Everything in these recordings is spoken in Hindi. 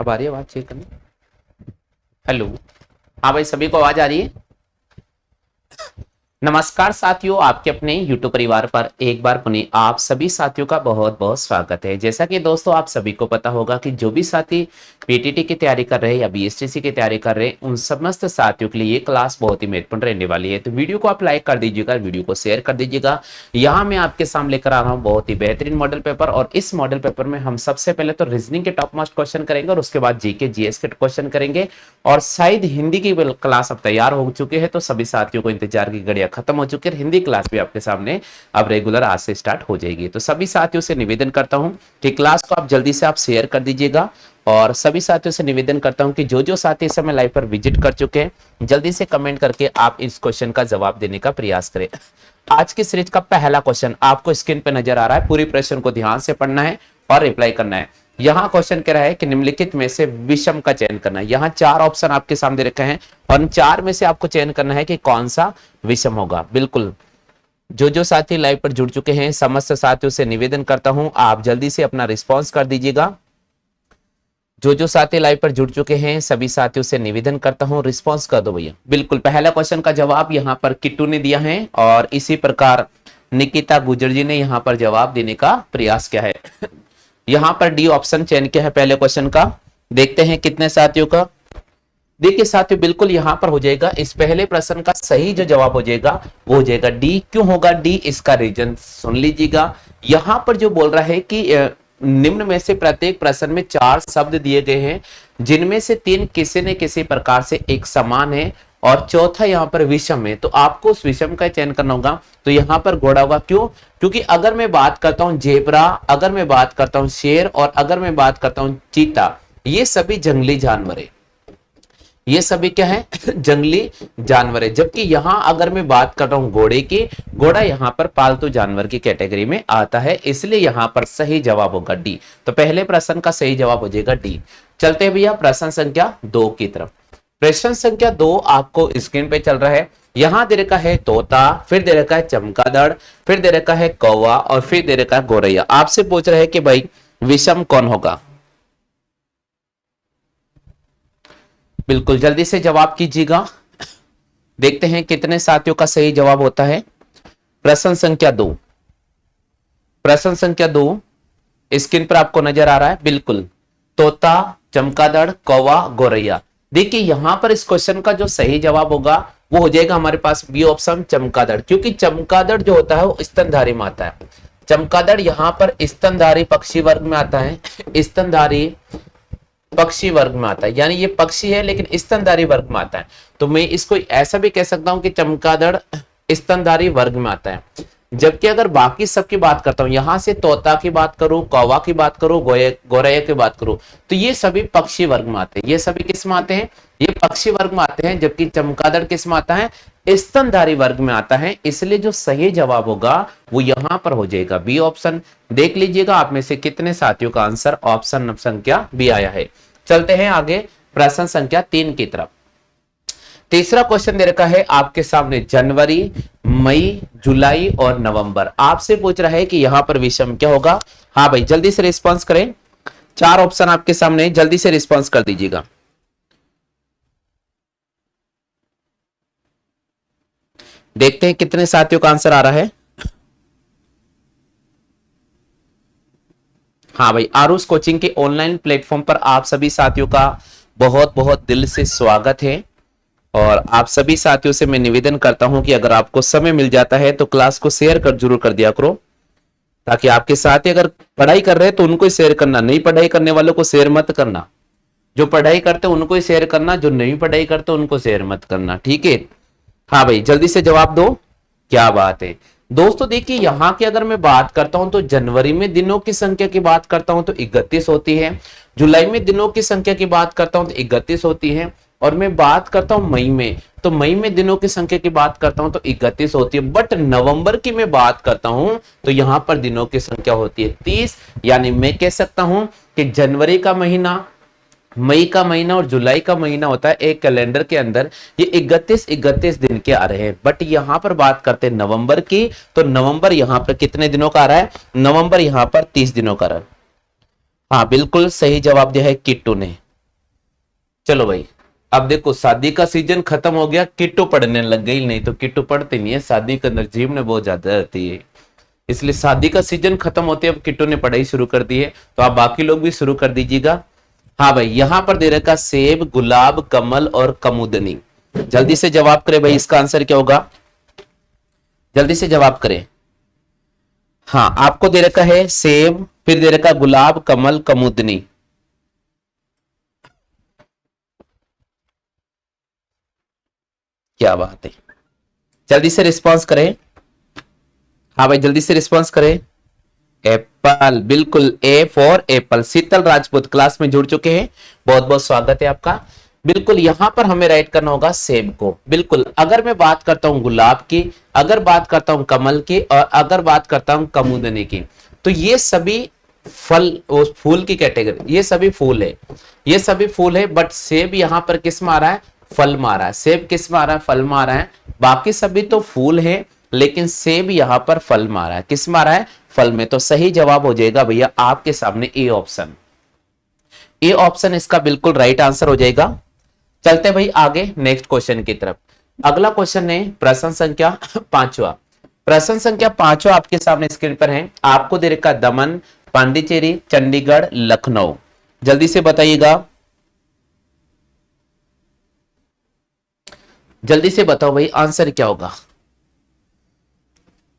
अब आ रही है आवाज, चेक करना। हेलो। हाँ भाई, सभी को आवाज आ रही है? नमस्कार साथियों, आपके अपने YouTube परिवार पर एक बार पुनः आप सभी साथियों का बहुत बहुत स्वागत है। जैसा कि दोस्तों आप सभी को पता होगा कि जो भी साथी पीटीटी की तैयारी कर रहे हैं या बीएसटीसी की तैयारी कर रहे हैं, उन समस्त साथियों के लिए ये क्लास बहुत ही महत्वपूर्ण रहने वाली है। तो वीडियो को आप लाइक कर दीजिएगा, वीडियो को शेयर कर दीजिएगा। यहाँ मैं आपके सामने लेकर आ रहा हूँ बहुत ही बेहतरीन मॉडल पेपर, और इस मॉडल पेपर में हम सबसे पहले तो रीजनिंग के टॉप मोस्ट क्वेश्चन करेंगे और उसके बाद जीके जीएस के क्वेश्चन करेंगे। और शायद हिंदी की क्लास अब तैयार हो चुके हैं, तो सभी साथियों को इंतजार की घड़ियां खत्म हो चुकी है। हिंदी क्लास भी आपके सामने अब रेगुलर आज से स्टार्ट हो जाएगी। तो सभी साथियों से निवेदन करता हूं कि क्लास को आप जल्दी से आप शेयर कर दीजिएगा, और सभी साथियों से निवेदन करता हूं कि जो साथी इस समय लाइव पर विजिट कर चुके हैं, जल्दी से कमेंट करके आप इस क्वेश्चन का जवाब देने का प्रयास करें। आज की सीरीज का पहला क्वेश्चन आपको स्क्रीन पे नजर आ रहा है। पूरी प्रश्न को ध्यान से पढ़ना है और रिप्लाई करना है। यहाँ क्वेश्चन कह रहा है कि निम्नलिखित में से विषम का चयन करना है। यहाँ चार ऑप्शन आपके सामने रखे हैं और इन चार में से आपको चयन करना है कि कौन सा विषम होगा। बिल्कुल, जो साथी लाइव पर जुड़ चुके हैं, समस्त साथियों से निवेदन करता हूं आप जल्दी से अपना रिस्पॉन्स कर दीजिएगा। जो साथी लाइव पर जुड़ चुके हैं, सभी साथियों से निवेदन करता हूं रिस्पॉन्स कर दो भैया। बिल्कुल, पहला क्वेश्चन का जवाब यहां पर किट्टू ने दिया है, और इसी प्रकार निकिता गुजर जी ने यहां पर जवाब देने का प्रयास किया है। यहां पर डी ऑप्शन चयन किया है पहले क्वेश्चन का। देखते हैं कितने साथियों का। देखिए साथियों, बिल्कुल यहां पर हो जाएगा, इस पहले प्रश्न का सही जो जवाब हो जाएगा वो हो जाएगा डी। क्यों होगा डी, इसका रीजन सुन लीजिएगा। यहां पर जो बोल रहा है कि निम्न में से प्रत्येक प्रश्न में चार शब्द दिए गए हैं, जिनमें से तीन किसी न किसी प्रकार से एक समान है और चौथा यहाँ पर विषम है। तो आपको उस विषम का चयन करना होगा। तो यहाँ पर घोड़ा होगा। क्यों? क्योंकि अगर मैं बात करता हूं जेब्रा, अगर मैं बात करता हूं शेर, और अगर मैं बात करता हूं चीता, ये सभी जंगली जानवर है। ये सभी क्या है? जंगली जानवर है। जबकि यहां अगर मैं बात कर रहा हूं घोड़े की, घोड़ा यहां पर पालतू जानवर की कैटेगरी में आता है, इसलिए यहां पर सही जवाब होगा डी। तो पहले प्रश्न का सही जवाब हो जाएगा डी। चलते हैं भैया प्रश्न संख्या 2 की तरफ। प्रश्न संख्या 2 आपको स्क्रीन पे चल रहा है। यहां दे रखा है तोता, फिर दे रखा है चमगादड़, फिर दे रखा है कौवा, और फिर दे रखा है गौरैया। आपसे पूछ रहे हैं कि भाई विषम कौन होगा। बिल्कुल जल्दी से जवाब कीजिएगा। देखते हैं कितने साथियों का सही जवाब होता है। प्रश्न संख्या 2, प्रश्न संख्या 2 स्क्रीन पर आपको नजर आ रहा है। बिल्कुल, तोता, चमगादड़, कौवा, गौरैया। देखिए यहां पर इस क्वेश्चन का जो सही जवाब होगा वो हो जाएगा हमारे पास बी ऑप्शन चमगादड़। क्योंकि चमगादड़ जो होता है वो स्तनधारी में आता है। चमगादड़ यहां पर स्तनधारी पक्षी वर्ग में आता है। स्तनधारी पक्षी वर्ग में आता है, यानी ये पक्षी है लेकिन स्तनधारी वर्ग में आता है। तो मैं इसको ऐसा भी कह सकता हूं कि चमगादड़ स्तनधारी वर्ग में आता है। जबकि अगर बाकी सब की बात करता हूं, यहां से तोता की बात करूं, कौवा की बात करूं, गौरैया की बात करूं, तो ये सभी पक्षी वर्ग में आते हैं। ये सभी किस में आते हैं? ये पक्षी वर्ग में आते हैं। जबकि चमगादड़ किस में आता है? स्तनधारी वर्ग में आता है। इसलिए जो सही जवाब होगा वो यहां पर हो जाएगा बी ऑप्शन। देख लीजिएगा आप में से कितने साथियों का आंसर ऑप्शन संख्या बी आया है। चलते हैं आगे प्रश्न संख्या 3 की तरफ। तीसरा क्वेश्चन दे रखा है आपके सामने जनवरी, मई, जुलाई और नवंबर। आपसे पूछ रहा है कि यहां पर विषम क्या होगा। हाँ भाई, जल्दी से रिस्पॉन्स करें। चार ऑप्शन आपके सामने, जल्दी से रिस्पॉन्स कर दीजिएगा। देखते हैं कितने साथियों का आंसर आ रहा है। हाँ भाई, आरुष कोचिंग के ऑनलाइन प्लेटफॉर्म पर आप सभी साथियों का बहुत बहुत दिल से स्वागत है। और आप सभी साथियों से मैं निवेदन करता हूं कि अगर आपको समय मिल जाता है तो क्लास को शेयर कर जरूर कर दिया करो, ताकि आपके साथी अगर पढ़ाई कर रहे हैं तो उनको ही शेयर करना, नहीं पढ़ाई करने वालों को शेयर मत करना। जो पढ़ाई करते हैं उनको ही शेयर करना, जो नहीं पढ़ाई करते उनको शेयर मत करना, ठीक है। हाँ भाई, जल्दी से जवाब दो। क्या बात है दोस्तों। देखिए यहां की अगर मैं बात करता हूं तो जनवरी में दिनों की संख्या की बात करता हूं तो 31 होती है। जुलाई में दिनों की संख्या की बात करता हूं तो 31 होती है। और मैं बात करता हूं मई में, तो मई में दिनों की संख्या की बात करता हूं तो 31 होती है। बट नवंबर की मैं बात करता हूं तो यहां पर दिनों की संख्या होती है 30। यानी मैं कह सकता हूं कि जनवरी का महीना, मई का महीना और जुलाई का महीना होता है एक कैलेंडर के अंदर, ये 31 दिन के आ रहे हैं। बट यहां पर बात करते हैं नवंबर की, तो नवंबर यहां पर कितने दिनों का आ रहा है? नवंबर यहां पर 30 दिनों का आ रहा है। हाँ बिल्कुल सही जवाब दिया है किट्टू ने। चलो भाई, अब देखो शादी का सीजन खत्म हो गया, किट्टू पढ़ने लग गई। नहीं तो किट्टू पढ़ते नहीं है, शादी के अंदर जीव ने बहुत ज्यादा रहती है, इसलिए शादी का सीजन खत्म होते अब किट्टू ने पढ़ाई शुरू कर दी है। तो आप बाकी लोग भी शुरू कर दीजिएगा। हाँ भाई, यहां पर दे रखा सेब, गुलाब, कमल और कमुदनी। जल्दी से जवाब करें भाई, इसका आंसर क्या होगा? जल्दी से जवाब करें। हाँ, आपको दे रखा है सेब, फिर दे रखा गुलाब, कमल, कमुदनी। क्या बात है, जल्दी से रिस्पॉन्स करें। हाँ भाई, जल्दी से रिस्पॉन्स करें। एप्पल, बिल्कुल, A for Apple. Sheetal Rajput class में जुड़ चुके हैं, बहुत बहुत स्वागत है आपका। बिल्कुल, यहां पर हमें राइट करना होगा सेब को। बिल्कुल, अगर मैं बात करता हूं गुलाब की, अगर बात करता हूं कमल की, और अगर बात करता हूं कमुदनी की, तो ये सभी फल, उस फूल की कैटेगरी, ये सभी फूल है, ये सभी फूल है। बट सेब यहां पर किस में आ रहा है? फल में आ रहा है। सेब किस में आ रहा है? फल में आ रहा है। बाकी सभी तो फूल है, लेकिन सेब यहां पर फल में आ रहा है। किस में आ रहा है? फल में। तो सही जवाब हो जाएगा भैया आपके सामने ए ऑप्शन। ए ऑप्शन इसका बिल्कुल राइट आंसर हो जाएगा। चलते भाई आगे नेक्स्ट क्वेश्चन की तरफ। अगला क्वेश्चन है प्रश्न संख्या पांचवा। प्रश्न संख्या पांचवा आपके सामने स्क्रीन पर है। आपको दे रखा दमन, पांडिचेरी, चंडीगढ़, लखनऊ। जल्दी से बताइएगा, जल्दी से बताओ भाई आंसर क्या होगा।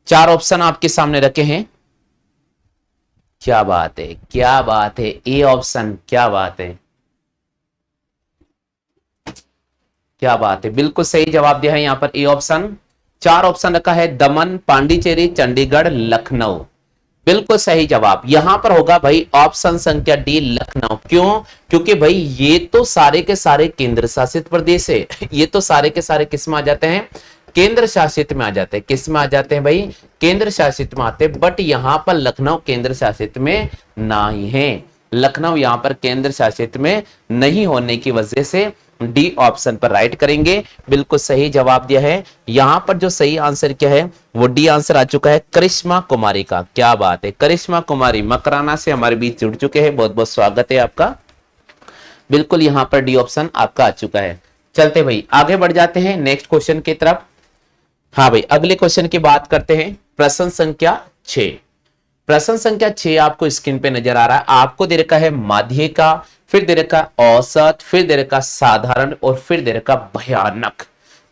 चार ऑप्शन आपके सामने रखे हैं। क्या बात है, क्या बात है, ए ऑप्शन, क्या बात है, क्या बात है, बिल्कुल सही जवाब दिया है यहां पर ए ऑप्शन। चार ऑप्शन रखा है, दमन, पांडिचेरी, चंडीगढ़, लखनऊ। बिल्कुल सही जवाब यहां पर होगा भाई ऑप्शन संख्या डी, लखनऊ। क्यों? क्योंकि भाई ये तो सारे के सारे केंद्र शासित प्रदेश है। ये तो सारे के सारे किस में आ जाते हैं? केंद्र शासित में आ जाते हैं। किस में आ जाते हैं भाई? केंद्र शासित में आते हैं। बट यहां पर लखनऊ केंद्र शासित में नहीं है। लखनऊ यहां पर केंद्र शासित में नहीं होने की वजह से डी ऑप्शन पर राइट करेंगे। बिल्कुल सही जवाब दिया है। यहां पर जो सही आंसर क्या है, वो डी आंसर आ चुका है, करिश्मा कुमारी का। क्या बात है, करिश्मा कुमारी मकराना से हमारे बीच जुड़ चुके हैं, बहुत बहुत स्वागत है आपका। बिल्कुल यहां पर डी ऑप्शन आपका आ चुका है। चलते भाई आगे बढ़ जाते हैं नेक्स्ट क्वेश्चन की तरफ। हाँ भाई, अगले क्वेश्चन की बात करते हैं। प्रश्न संख्या 6। प्रश्न संख्या 6 आपको स्क्रीन पे नजर आ रहा है। आपको दे रखा है माध्यिका, फिर दे रखा औसत, फिर दे रखा साधारण, और फिर दे रखा भयानक।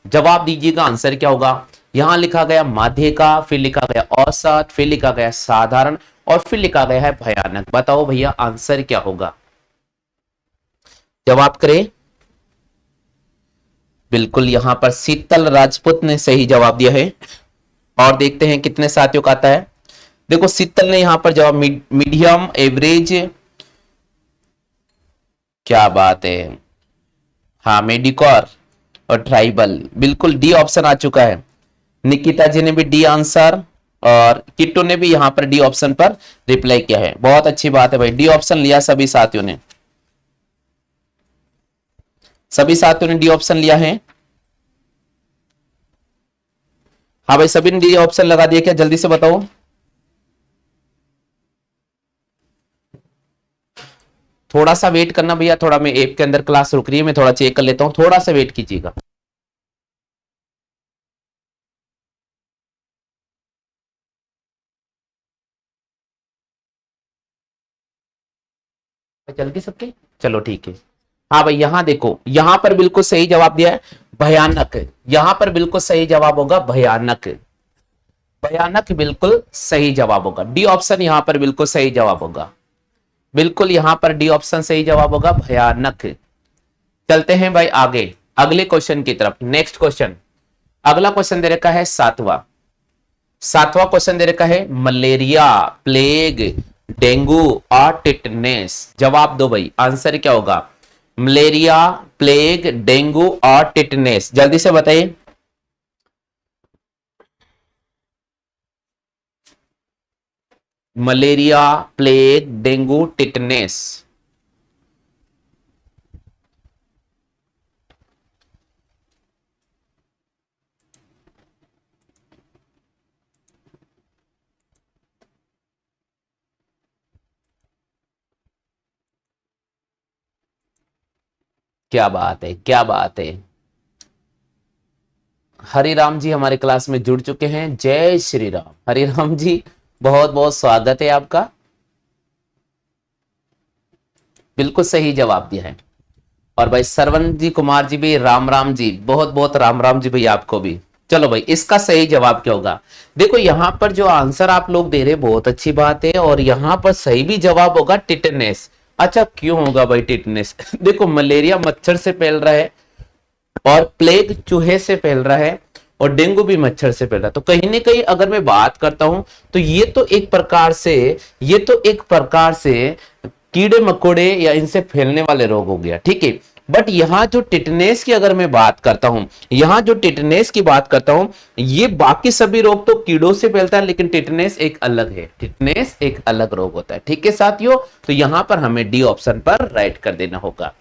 जवाब दीजिएगा आंसर क्या होगा। यहां लिखा गया माध्यिका, फिर लिखा गया औसत, फिर लिखा गया साधारण, और फिर लिखा गया है भयानक। बताओ भैया आंसर क्या होगा। जवाब करें। बिल्कुल यहां पर शीतल राजपूत ने सही जवाब दिया है। और देखते हैं कितने साथियों का आता है। देखो शीतल ने यहां पर जवाब मीडियम, एवरेज। क्या बात है, हाँ मेडिकोर और ट्राइबल। बिल्कुल डी ऑप्शन आ चुका है। निकिता जी ने भी डी आंसर, और किट्टू ने भी यहां पर डी ऑप्शन पर रिप्लाई किया है। बहुत अच्छी बात है भाई, डी ऑप्शन लिया सभी साथियों ने, सभी साथियों ने डी ऑप्शन लिया है। हाँ भाई, सभी ने डी ऑप्शन लगा दिया क्या? जल्दी से बताओ। थोड़ा सा वेट करना भैया, थोड़ा मैं ऐप के अंदर क्लास रुक रही है, मैं थोड़ा चेक कर लेता हूं, थोड़ा सा वेट कीजिएगा। जल्दी सबके, चलो ठीक है। हाँ भाई, यहां देखो, यहां पर बिल्कुल सही जवाब दिया है भयानक। यहां पर बिल्कुल सही जवाब होगा भयानक। भयानक बिल्कुल सही जवाब होगा। डी ऑप्शन यहां पर बिल्कुल सही जवाब होगा। बिल्कुल यहां पर डी ऑप्शन सही जवाब होगा, भयानक। चलते हैं भाई आगे अगले क्वेश्चन की तरफ। नेक्स्ट क्वेश्चन, अगला क्वेश्चन दे रखा है सातवां। सातवां क्वेश्चन दे रखा है मलेरिया, प्लेग, डेंगू और टिटनेस। जवाब दो भाई आंसर क्या होगा। मलेरिया, प्लेग, डेंगू और टिटनेस, जल्दी से बताइए। Malaria, plague, dengue, tetanus. क्या बात है, क्या बात है। हरिराम जी हमारे क्लास में जुड़ चुके हैं। जय श्री राम। हरिराम जी बहुत बहुत स्वागत है आपका। बिल्कुल सही जवाब दिया है। और भाई सरवन जी कुमार जी भी राम राम जी, बहुत बहुत राम राम जी भाई आपको भी। चलो भाई इसका सही जवाब क्या होगा। देखो यहां पर जो आंसर आप लोग दे रहे बहुत अच्छी बात है, और यहां पर सही भी जवाब होगा टिटनेस। अच्छा क्यों होगा भाई टिटनेस? देखो मलेरिया मच्छर से फैल रहा है, और प्लेग चूहे से फैल रहा है, और डेंगू भी मच्छर से फैल रहा है। तो कहीं ना कहीं अगर मैं बात करता हूं तो ये तो एक प्रकार से कीड़े मकोड़े या इनसे फैलने वाले रोग हो गया, ठीक है। बट यहां जो टिटनेस की अगर मैं बात करता हूं, यहां जो टिटनेस की बात करता हूं, ये बाकी सभी रोग तो कीड़ों से फैलता है, लेकिन टिटनेस एक अलग है, टिटनेस एक अलग रोग होता है, ठीक है साथियों। तो यहां पर हमें डी ऑप्शन पर राइट कर देना होगा।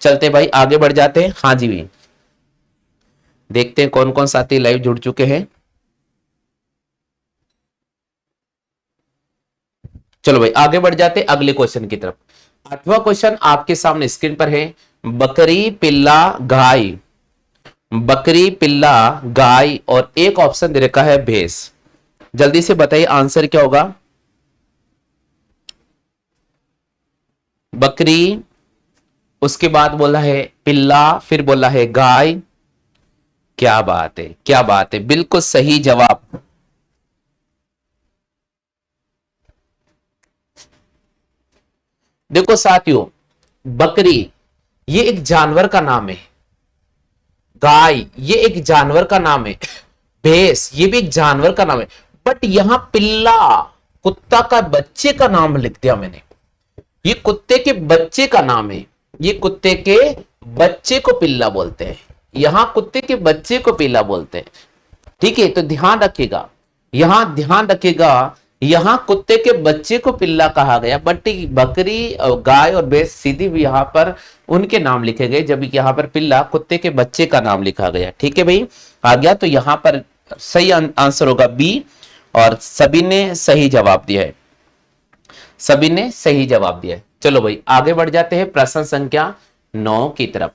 चलते भाई आगे बढ़ जाते हैं। हाँ जी भाई, देखते हैं कौन कौन साथी लाइव जुड़ चुके हैं। चलो भाई आगे बढ़ जाते हैं अगले क्वेश्चन की तरफ। आठवां क्वेश्चन आपके सामने स्क्रीन पर है। बकरी पिल्ला गाय, बकरी पिल्ला गाय और एक ऑप्शन दे रखा है भैंस। जल्दी से बताइए आंसर क्या होगा। बकरी, उसके बाद बोला है पिल्ला, फिर बोला है गाय। क्या बात है, क्या बात है, बिल्कुल सही जवाब। देखो साथियों, बकरी ये एक जानवर का नाम है, गाय ये एक जानवर का नाम है, भैंस ये भी एक जानवर का नाम है। बट यहां पिल्ला, कुत्ता का बच्चे का नाम लिख दिया मैंने। ये कुत्ते के बच्चे का नाम है, ये कुत्ते के बच्चे को पिल्ला बोलते हैं, यहां कुत्ते के बच्चे को पिल्ला बोलते हैं, ठीक है। तो ध्यान रखिएगा, यहां ध्यान रखिएगा, यहां कुत्ते के बच्चे को पिल्ला कहा गया, बट बकरी गाय और भैंस सीधी भी यहां पर उनके नाम लिखे गए, जबकि यहां पर पिल्ला कुत्ते के बच्चे का नाम लिखा गया, ठीक है भाई। आ गया, तो यहां पर सही आंसर होगा बी, और सभी ने सही जवाब दिया है, सभी ने सही जवाब दिया है। चलो भाई आगे बढ़ जाते हैं प्रश्न संख्या 9 की तरफ।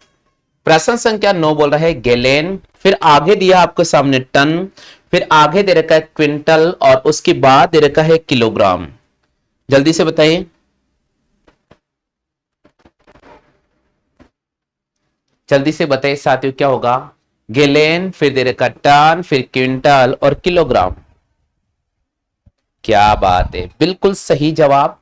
प्रश्न संख्या 9 बोल रहा है गैलेन, फिर आगे दिया आपके सामने टन, फिर आगे दे रखा है क्विंटल, और उसके बाद दे रखा है किलोग्राम। जल्दी से बताइए। जल्दी से बताइए साथियों क्या होगा। गैलेन, फिर दे रखा टन, फिर क्विंटल और किलोग्राम। क्या बात है, बिल्कुल सही जवाब,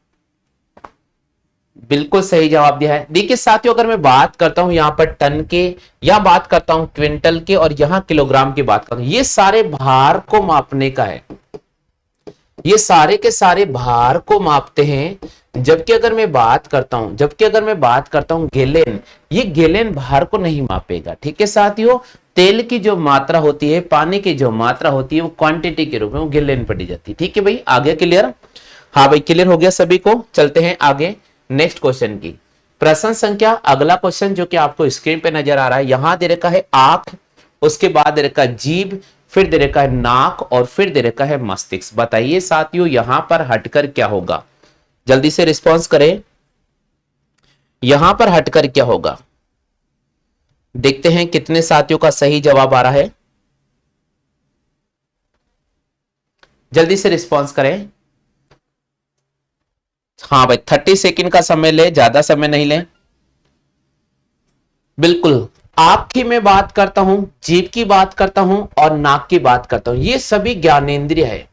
बिल्कुल सही जवाब दिया है। देखिए साथियों, अगर मैं बात करता हूं यहां पर टन के, या बात करता हूं क्विंटल के, और यहां किलोग्राम की बात करता हूं, ये सारे भार को मापने का है, ये सारे के सारे भार को मापते हैं। जबकि अगर मैं बात करता हूं गैलेन, ये गैलेन भार को नहीं मापेगा, ठीक है साथियों। तेल की जो मात्रा होती है, पानी की जो मात्रा होती है, वो क्वांटिटी के रूप में वो गैलेन पढ़ी जाती है, ठीक है भाई। आगे क्लियर। हाँ भाई क्लियर हो गया सभी को। चलते हैं आगे नेक्स्ट क्वेश्चन की। प्रश्न संख्या अगला क्वेश्चन जो कि आपको स्क्रीन पे नजर आ रहा है, यहां दे रखा है आंख, उसके बाद दे रखा है जीभ, फिर दे रखा है नाक, और फिर दे रखा है मस्तिष्क। बताइए साथियों यहां पर हटकर क्या होगा। जल्दी से रिस्पॉन्स करें, यहां पर हटकर क्या होगा। देखते हैं कितने साथियों का सही जवाब आ रहा है। जल्दी से रिस्पॉन्स करें। हाँ भाई 30 सेकेंड का समय ले, ज्यादा समय नहीं ले। बिल्कुल, आंख की मैं बात करता हूं, जीभ की बात करता हूं, और नाक की बात करता हूं, ये सभी ज्ञानेंद्रिय है।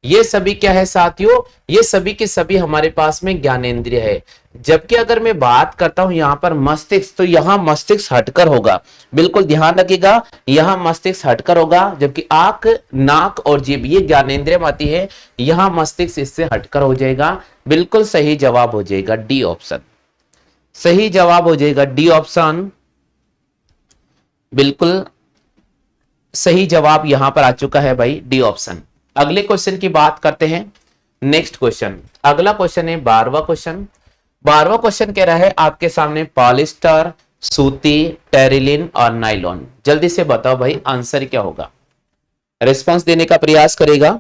ये सभी क्या है साथियों, ये सभी के सभी हमारे पास में ज्ञानेंद्रिय है। जबकि अगर मैं बात करता हूं यहां पर मस्तिष्क, तो यहां मस्तिष्क हटकर होगा। बिल्कुल ध्यान रखिएगा, यहां मस्तिष्क हटकर होगा, जबकि आंख, नाक और जीभ ये ज्ञानेंद्रिय में आती है, यहां मस्तिष्क इससे हटकर हो जाएगा। बिल्कुल सही जवाब हो जाएगा डी ऑप्शन, सही जवाब हो जाएगा डी ऑप्शन। बिल्कुल सही जवाब यहां पर आ चुका है भाई डी ऑप्शन। अगले क्वेश्चन की बात करते हैं। नेक्स्ट क्वेश्चन, अगला क्वेश्चन है 12वां क्वेश्चन। 12वां क्वेश्चन कह रहा है आपके सामने पॉलिस्टर, सूती, टेरिलिन और नाइलॉन। जल्दी से बताओ भाई आंसर क्या होगा। रिस्पांस देने का प्रयास करेगा।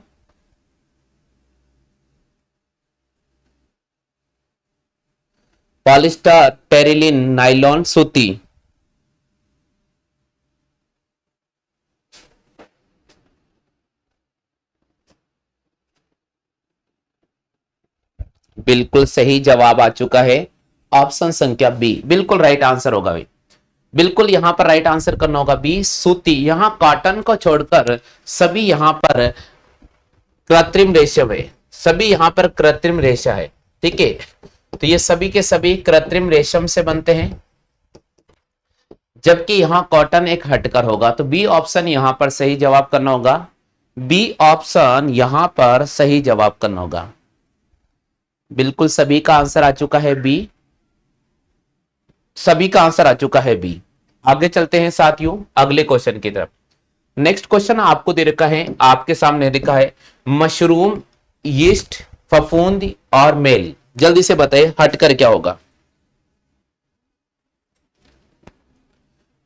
पॉलिस्टर, टेरिलिन, नाइलॉन, सूती। बिल्कुल सही जवाब आ चुका है ऑप्शन संख्या बी, बिल्कुल राइट आंसर होगा भाई। बिल्कुल यहां पर राइट आंसर करना होगा बी, सूती। यहां कॉटन को छोड़कर सभी यहां पर कृत्रिम रेशम है, सभी यहां पर कृत्रिम रेशा है। ठीक है, तो ये सभी के सभी कृत्रिम रेशम से बनते हैं, जबकि यहां कॉटन एक हटकर होगा। तो बी ऑप्शन यहां पर सही जवाब करना होगा, बी ऑप्शन यहां पर सही जवाब करना होगा। बिल्कुल सभी का आंसर आ चुका है बी, सभी का आंसर आ चुका है बी। आगे चलते हैं साथियों अगले क्वेश्चन की तरफ। नेक्स्ट क्वेश्चन आपको दे रखा है, आपके सामने लिखा है मशरूम, यीस्ट, फफूंद और मेल। जल्दी से बताइए हटकर क्या होगा।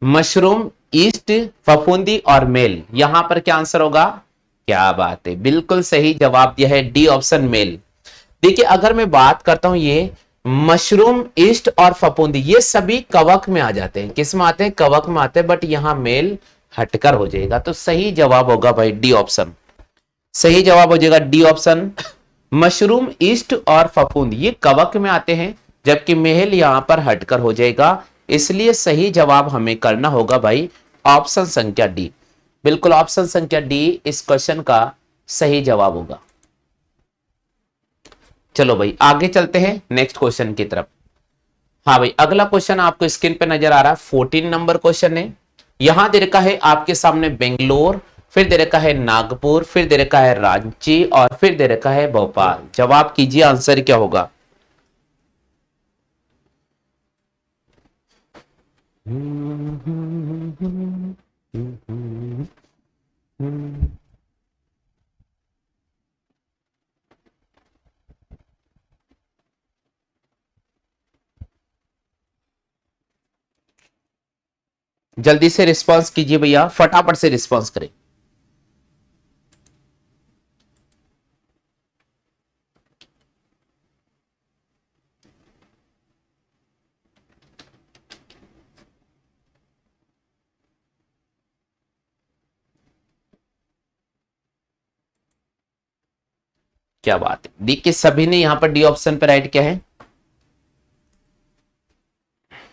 मशरूम, ईस्ट, फफूंदी और मेल, यहां पर क्या आंसर होगा। क्या बात है, बिल्कुल सही जवाब दिया है डी ऑप्शन मेल। देखिए अगर मैं बात करता हूं ये मशरूम, ईस्ट और फफूंदी ये सभी कवक में आ जाते हैं, किस में आते हैं, कवक में आते हैं, बट यहां मेल हटकर हो जाएगा। तो सही जवाब होगा भाई डी ऑप्शन, सही जवाब हो जाएगा डी ऑप्शन। मशरूम, ईस्ट और फफूंद ये कवक में आते हैं, जबकि मेल यहां पर हटकर हो जाएगा। इसलिए सही जवाब हमें करना होगा भाई ऑप्शन संख्या डी। बिल्कुल ऑप्शन संख्या डी इस क्वेश्चन का सही जवाब होगा। चलो भाई आगे चलते हैं नेक्स्ट क्वेश्चन की तरफ। हाँ भाई अगला क्वेश्चन आपको स्क्रीन पे नजर आ रहा है, 14 नंबर क्वेश्चन है। यहां दे रखा है आपके सामने बेंगलोर, फिर दे रखा है नागपुर, फिर दे रखा है रांची और फिर दे रखा है भोपाल। जवाब कीजिए आंसर क्या होगा। जल्दी से रिस्पांस कीजिए भैया, फटाफट से रिस्पांस करें। क्या बात है, देखिए सभी ने यहां पर डी ऑप्शन पर राइट किया है।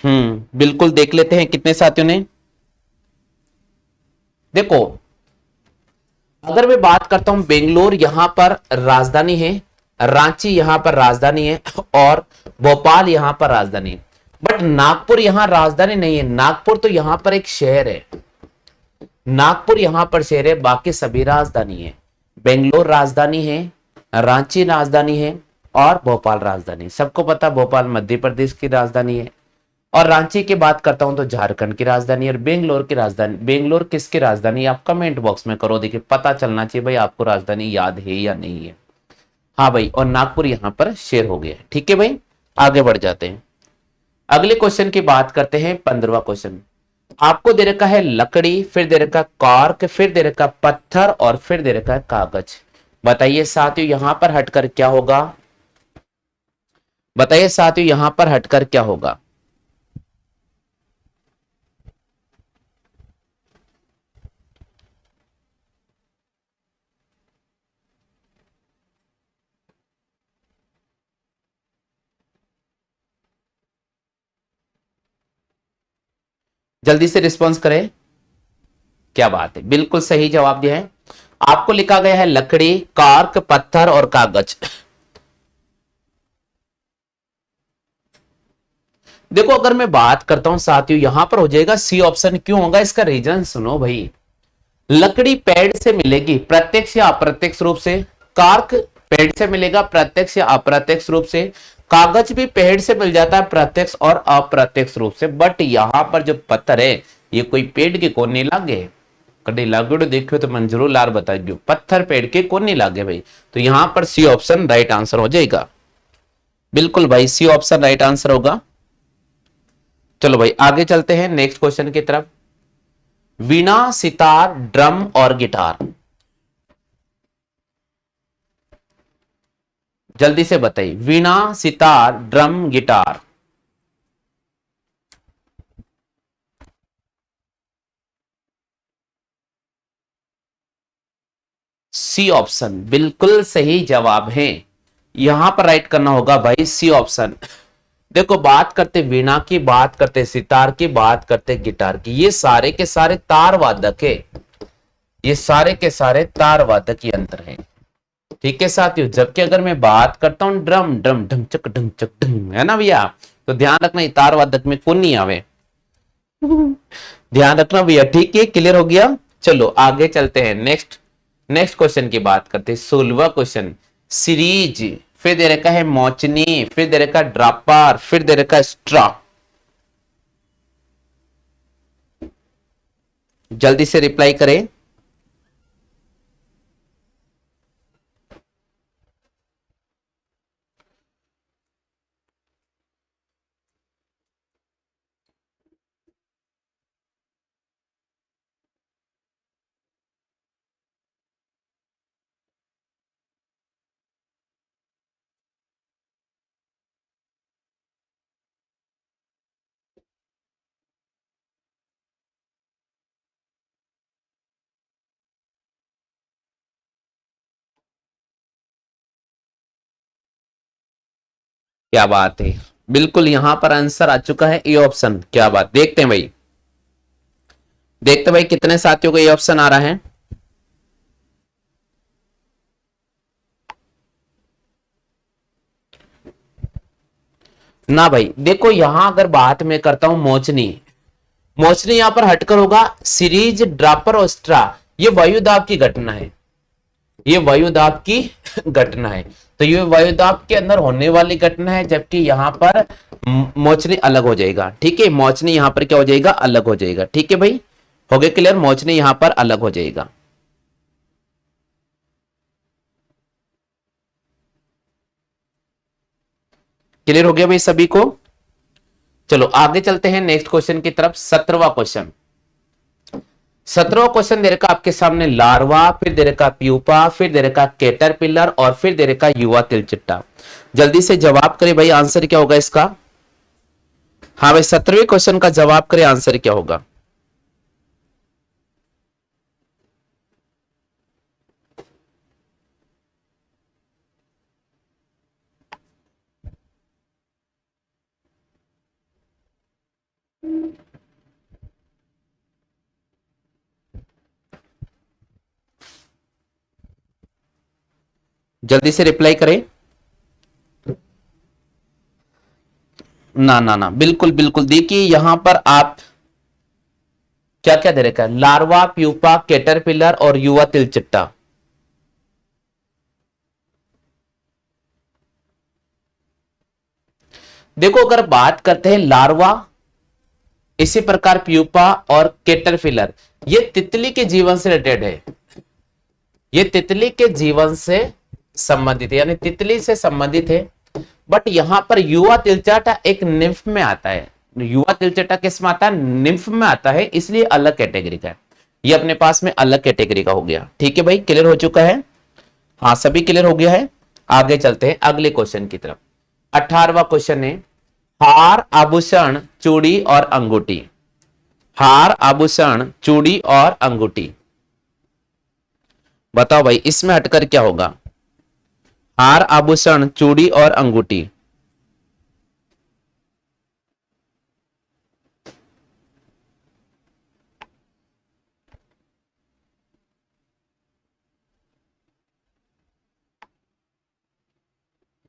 बिल्कुल देख लेते हैं कितने साथियों ने। देखो अगर मैं बात करता हूं बेंगलोर यहां पर राजधानी है, रांची यहां पर राजधानी है और भोपाल यहां पर राजधानी है, बट नागपुर यहां राजधानी नहीं है। नागपुर तो यहां पर एक शहर है, नागपुर यहां पर शहर है, बाकी सभी राजधानी है। बेंगलोर राजधानी है, रांची राजधानी है और भोपाल राजधानी। सबको पता भोपाल मध्य प्रदेश की राजधानी है, और रांची की बात करता हूं तो झारखंड की राजधानी, और बेंगलोर की राजधानी, बेंगलोर किसकी राजधानी आप कमेंट बॉक्स में करो, देखिए पता चलना चाहिए भाई आपको राजधानी याद है या नहीं है। हाँ भाई, और नागपुर यहां पर शेयर हो गया। ठीक है भाई आगे बढ़ जाते हैं, अगले क्वेश्चन की बात करते हैं। 15वां क्वेश्चन आपको दे रखा है लकड़ी, फिर दे रखा कॉर्क, फिर दे रखा पत्थर और फिर दे रखा है कागज। बताइए साथियों यहां पर हटकर क्या होगा, बताइए साथियों यहां पर हटकर क्या होगा। जल्दी से रिस्पॉन्स करें। क्या बात है, बिल्कुल सही जवाब दिया है। आपको लिखा गया है लकड़ी, कार्क, पत्थर और कागज। देखो अगर मैं बात करता हूं साथियों यहां पर हो जाएगा सी ऑप्शन। क्यों होगा इसका रीजन सुनो भाई। लकड़ी पेड़ से मिलेगी प्रत्यक्ष या अप्रत्यक्ष रूप से, कार्क पेड़ से मिलेगा प्रत्यक्ष या अप्रत्यक्ष रूप से, कागज भी पेड़ से मिल जाता है प्रत्यक्ष और अप्रत्यक्ष रूप से, बट यहां पर जो पत्थर है ये कोई पेड़ के कोने लागे, कभी लागड़ देखो तो मन जरूर लार बताइए, पत्थर पेड़ के कोने लागे भाई। तो यहां पर सी ऑप्शन राइट आंसर हो जाएगा। बिल्कुल भाई सी ऑप्शन राइट आंसर होगा। चलो भाई आगे चलते हैं नेक्स्ट क्वेश्चन की तरफ। वीणा, सितार, ड्रम और गिटार, जल्दी से बताइए। Veena, sitar, drum, guitar. C option बिल्कुल सही जवाब है। यहां पर राइट करना होगा भाई सी ऑप्शन। देखो बात करते वीणा की, बात करते सितार की, बात करते गिटार की, ये सारे के सारे तार वादक है, ये सारे के सारे तार वादक यंत्र हैं। ठीक है साथियों, जबकि अगर मैं बात करता हूं ड्रम ड्रम ढम चक ढंग चक ढंग, है ना भैया, तो ध्यान रखना तार वादक में कौन नहीं आवे। ध्यान रखना भैया, ठीक है, क्लियर हो गया। चलो आगे चलते हैं, नेक्स्ट नेक्स्ट क्वेश्चन की बात करते हैं। 16वां क्वेश्चन, सीरीज, फिर दे रखा है मोचनी, फिर दे रखा ड्रॉपर, फिर दे रखा स्ट्रॉ। जल्दी से रिप्लाई करें। क्या बात है, बिल्कुल यहां पर आंसर आ चुका है, ए ऑप्शन। क्या बात, देखते हैं भाई, देखते हैं भाई कितने साथियों को ये ऑप्शन आ रहा है। ना भाई देखो, यहां अगर बात मैं करता हूं मोचनी, मोचनी यहां पर हटकर होगा सीरीज ड्रॉपर और स्ट्रा। ये वायुदाब की घटना है, ये वायुदाब की घटना है। तो ये वायुदाब के अंदर होने वाली घटना है, जबकि यहां पर मोचनी अलग हो जाएगा। ठीक है, मोचनी यहां पर क्या हो जाएगा, अलग हो जाएगा। ठीक है भाई, हो गया क्लियर, मोचनी यहां पर अलग हो जाएगा। क्लियर हो गया भाई सभी को। चलो आगे चलते हैं नेक्स्ट क्वेश्चन की तरफ। 17वां क्वेश्चन, 17वां क्वेश्चन दे रखा आपके सामने लार्वा, फिर दे रखा प्यूपा, फिर दे रखा कैटरपिलर और फिर दे रखा युवा तिलचिट्टा। जल्दी से जवाब करें भाई, आंसर क्या होगा इसका। हाँ भाई, 17वें क्वेश्चन का जवाब करें, आंसर क्या होगा। जल्दी से रिप्लाई करें। ना ना ना, बिल्कुल बिल्कुल, देखिए यहां पर आप क्या क्या दे रखा है, लार्वा, प्यूपा, कैटरपिलर और युवा तिलचिट्टा। देखो अगर बात करते हैं लार्वा, इसी प्रकार प्यूपा और कैटरपिलर, ये तितली के जीवन से रिलेटेड है, ये तितली के जीवन से संबंधित है, यानी तितली से संबंधित है। बट यहां पर युवा तिलचटा एक निम्फ में आता है, युवा तिलचटा किस में आता है, निम्फ में आता है, इसलिए अलग कैटेगरी का है, ये अपने पास में अलग कैटेगरी का हो गया। ठीक है भाई, क्लियर हो चुका है। हाँ सभी क्लियर हो गया है। आगे चलते हैं अगले क्वेश्चन की तरफ। 18वां क्वेश्चन है, हार, आभूषण, चूड़ी और अंगूठी। हार, आभूषण, चूड़ी और अंगूठी, बताओ भाई इसमें हटकर क्या होगा। हार, आभूषण, चूड़ी और अंगूठी।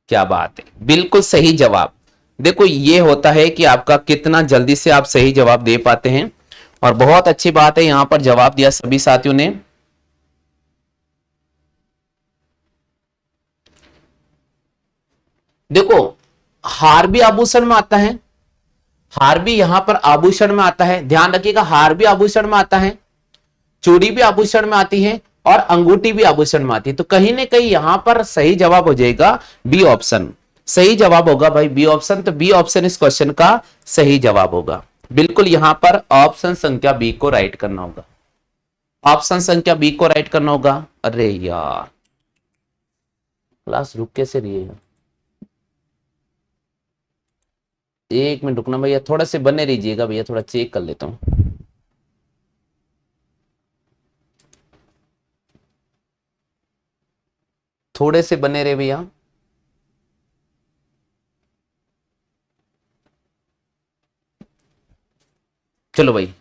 क्या बात है, बिल्कुल सही जवाब। देखो ये होता है कि आपका कितना जल्दी से आप सही जवाब दे पाते हैं, और बहुत अच्छी बात है यहां पर जवाब दिया सभी साथियों ने। देखो हार भी आभूषण में आता है, हार भी यहां पर आभूषण में आता है, ध्यान रखिएगा, हार भी आभूषण में आता है, चूड़ी भी आभूषण में आती है और अंगूठी भी आभूषण में आती है। तो कहीं ना कहीं यहां पर सही जवाब हो जाएगा बी ऑप्शन, सही जवाब होगा भाई बी ऑप्शन। तो बी ऑप्शन इस क्वेश्चन का सही जवाब होगा। बिल्कुल यहां पर ऑप्शन संख्या बी को राइट करना होगा, ऑप्शन संख्या बी को राइट करना होगा। अरे यार क्लास रुक कैसे रही है, एक मिनट रुकना भैया, थोड़ा से बने रहिएगा भैया, थोड़ा चेक कर लेता हूं। थोड़े से बने रहे भैया। चलो भाई,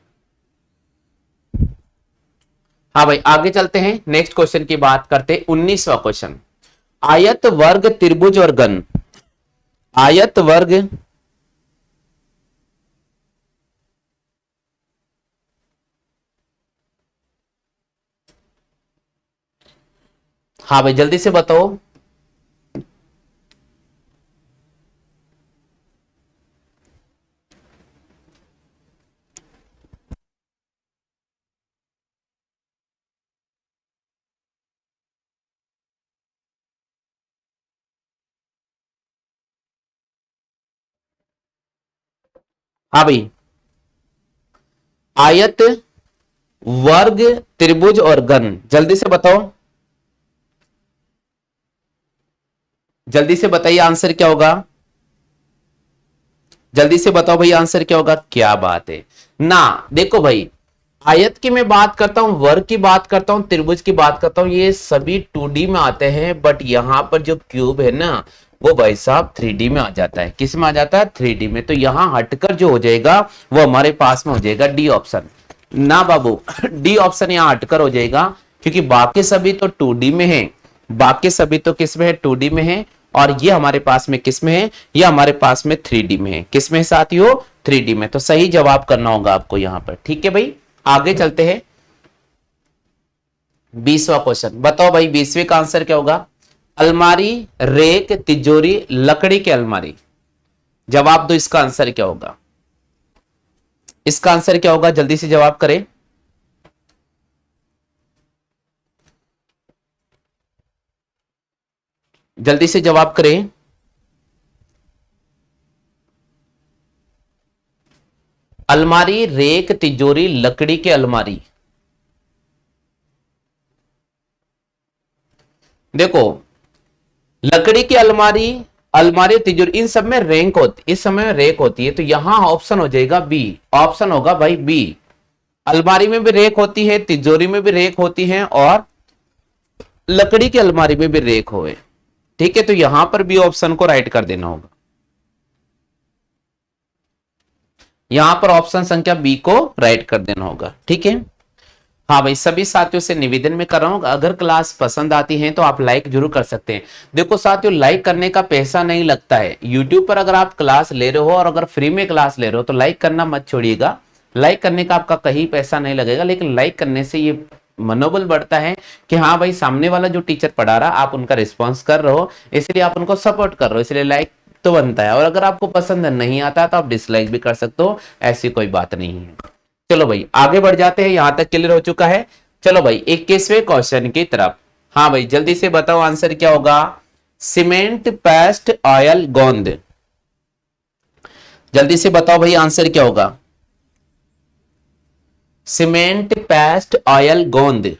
हाँ भाई आगे चलते हैं, नेक्स्ट क्वेश्चन की बात करते हैं। 19वां क्वेश्चन, आयत वर्ग त्रिभुज और घन। आयत वर्ग, हाँ भाई जल्दी से बताओ। हाँ भाई, आयत वर्ग त्रिभुज और घन, जल्दी से बताओ, जल्दी से बताइए आंसर क्या होगा। जल्दी से बताओ भाई आंसर क्या होगा। क्या बात है ना। देखो भाई, आयत की मैं बात करता हूं, वर्ग की बात करता हूं, त्रिभुज की बात करता हूं, ये सभी 2D में आते हैं, बट यहां पर जो क्यूब है ना, वो भाई साहब 3D में आ जाता है। किस में आ जाता है? 3D में। तो यहां हटकर जो हो जाएगा वो हमारे पास में हो जाएगा डी ऑप्शन। ना बाबू, डी ऑप्शन यहां हटकर हो जाएगा, क्योंकि बाकी सभी तो 2D में है। बाकी सभी तो किस में है? 2D में है। और ये हमारे पास में किस में है? ये हमारे पास में 3D में है। किस में साथियों? 3D में। तो सही जवाब करना होगा आपको यहां पर। ठीक है भाई, आगे चलते हैं। 20वां क्वेश्चन बताओ भाई, 20वें का आंसर क्या होगा? अलमारी, रेक, तिजोरी, लकड़ी की अलमारी। जवाब दो, इसका आंसर क्या होगा? इसका आंसर क्या होगा? जल्दी से जवाब करें। जल्दी से जवाब करें। अलमारी, रेक, तिजोरी, लकड़ी की अलमारी। देखो, लकड़ी की अलमारी, अलमारी, तिजोरी, इन सब में रैंक होती, इस समय रैक होती है, तो यहां ऑप्शन हो जाएगा बी। ऑप्शन होगा भाई बी। अलमारी में भी रैक होती है, तिजोरी में भी रैक होती है, और लकड़ी की अलमारी में भी रैक होए। ठीक है, तो यहां पर बी ऑप्शन को राइट कर देना होगा। यहां पर ऑप्शन संख्या बी को राइट कर देना होगा। ठीक है। हाँ भाई, सभी साथियों से निवेदन में कर रहा हूं, अगर क्लास पसंद आती है तो आप लाइक जरूर कर सकते हैं। देखो साथियों, लाइक करने का पैसा नहीं लगता है। यूट्यूब पर अगर आप क्लास ले रहे हो और अगर फ्री में क्लास ले रहे हो तो लाइक करना मत छोड़िएगा। लाइक करने का आपका कहीं पैसा नहीं लगेगा, लेकिन लाइक करने से ये मनोबल बढ़ता है कि हाँ भाई, सामने वाला जो टीचर पढ़ा रहा आप उनका रिस्पॉन्स कर रहे हो, इसलिए आप उनको सपोर्ट कर रहे हो, इसलिए लाइक तो बनता है। और अगर आपको पसंद नहीं आता तो आप डिसलाइक भी कर सकते हो, ऐसी कोई बात नहीं है। चलो भाई आगे बढ़ जाते हैं, यहां तक क्लियर हो चुका है। चलो भाई 21वें क्वेश्चन की तरफ। हाँ भाई जल्दी से बताओ आंसर क्या होगा। सीमेंट, पेस्ट, ऑयल, गोंद। जल्दी से बताओ भाई आंसर क्या होगा। सीमेंट, पेस्ट, ऑयल, गोंद।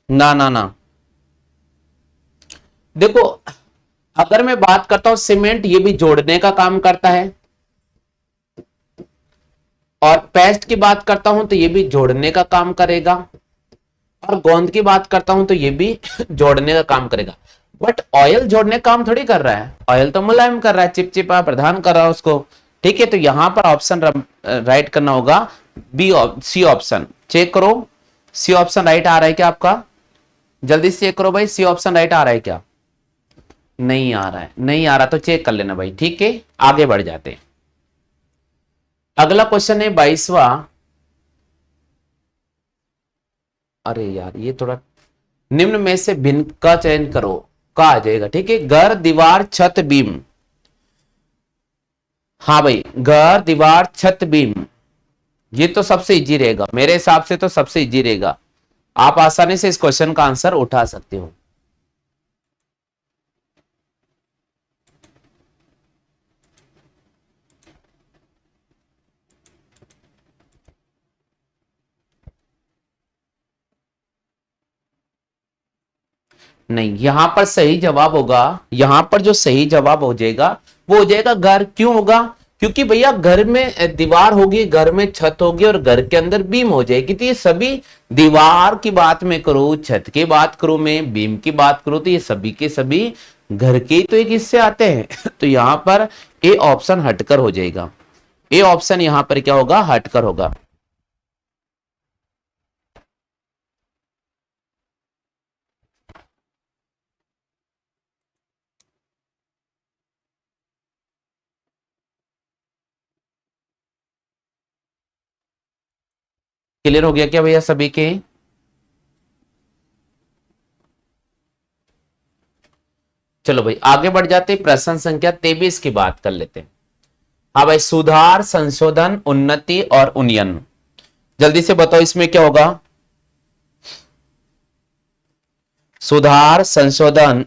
ना ना ना, देखो, अगर मैं बात करता हूं सीमेंट, ये भी जोड़ने का काम करता है, और पेस्ट की बात करता हूं तो ये भी जोड़ने का काम करेगा, और गोंद की बात करता हूं तो ये भी जोड़ने का काम करेगा। बट ऑयल जोड़ने का काम थोड़ी कर रहा है, ऑयल तो मुलायम कर रहा है, चिपचिपा प्रदान कर रहा है उसको। ठीक है, तो यहां पर ऑप्शन राइट करना होगा बी, सी ऑप्शन। चेक करो, सी ऑप्शन राइट आ रहा है क्या आपका? जल्दी से चेक करो भाई, सी ऑप्शन राइट आ रहा है क्या? नहीं आ रहा है, नहीं आ रहा तो चेक कर लेना भाई। ठीक है, आगे बढ़ जाते हैं। अगला क्वेश्चन है 22वां। अरे यार ये थोड़ा, निम्न में से भिन्न का चयन करो, का आ जाएगा। ठीक है, घर, दीवार, छत, बीम। हाँ भाई, घर, दीवार, छत, बीम, ये तो सबसे इजी रहेगा मेरे हिसाब से, तो सबसे इजी रहेगा। आप आसानी से इस क्वेश्चन का आंसर उठा सकते हो। नहीं, यहां पर सही जवाब होगा, यहां पर जो सही जवाब हो जाएगा वो हो जाएगा घर। क्यों होगा? क्योंकि भैया घर में दीवार होगी, घर में छत होगी और घर के अंदर बीम हो जाएगी। तो ये सभी, दीवार की बात में करो, छत की बात करो, मैं बीम की बात करूं, तो ये सभी के सभी घर के ही तो एक हिस्से आते हैं। तो यहां पर ए ऑप्शन हटकर हो जाएगा। ए ऑप्शन यहां पर क्या होगा? हटकर होगा। क्लियर हो गया क्या भैया सभी के? चलो भाई आगे बढ़ जाते हैं, प्रश्न संख्या 23 की बात कर लेते हैं। हाँ भाई, सुधार, संशोधन, उन्नति और उन्नयन, जल्दी से बताओ इसमें क्या होगा? सुधार, संशोधन,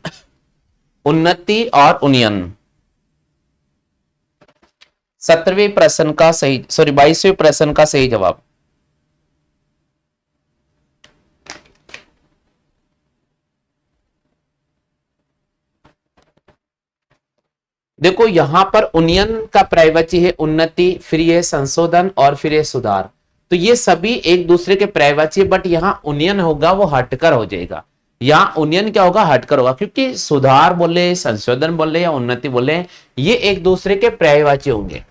उन्नति और उन्नयन। 17वें प्रश्न का सही, सॉरी 22वें प्रश्न का सही जवाब। देखो यहां पर उन्नयन का पर्यायवाची है उन्नति, फिर ये संशोधन और फिर ये सुधार। तो ये सभी एक दूसरे के पर्यायवाची, बट यहां उन्नयन होगा वो हटकर हो जाएगा। यहाँ उन्नयन क्या होगा? हटकर होगा, क्योंकि सुधार बोले, संशोधन बोले या उन्नति बोले, ये एक दूसरे के पर्यायवाची होंगे।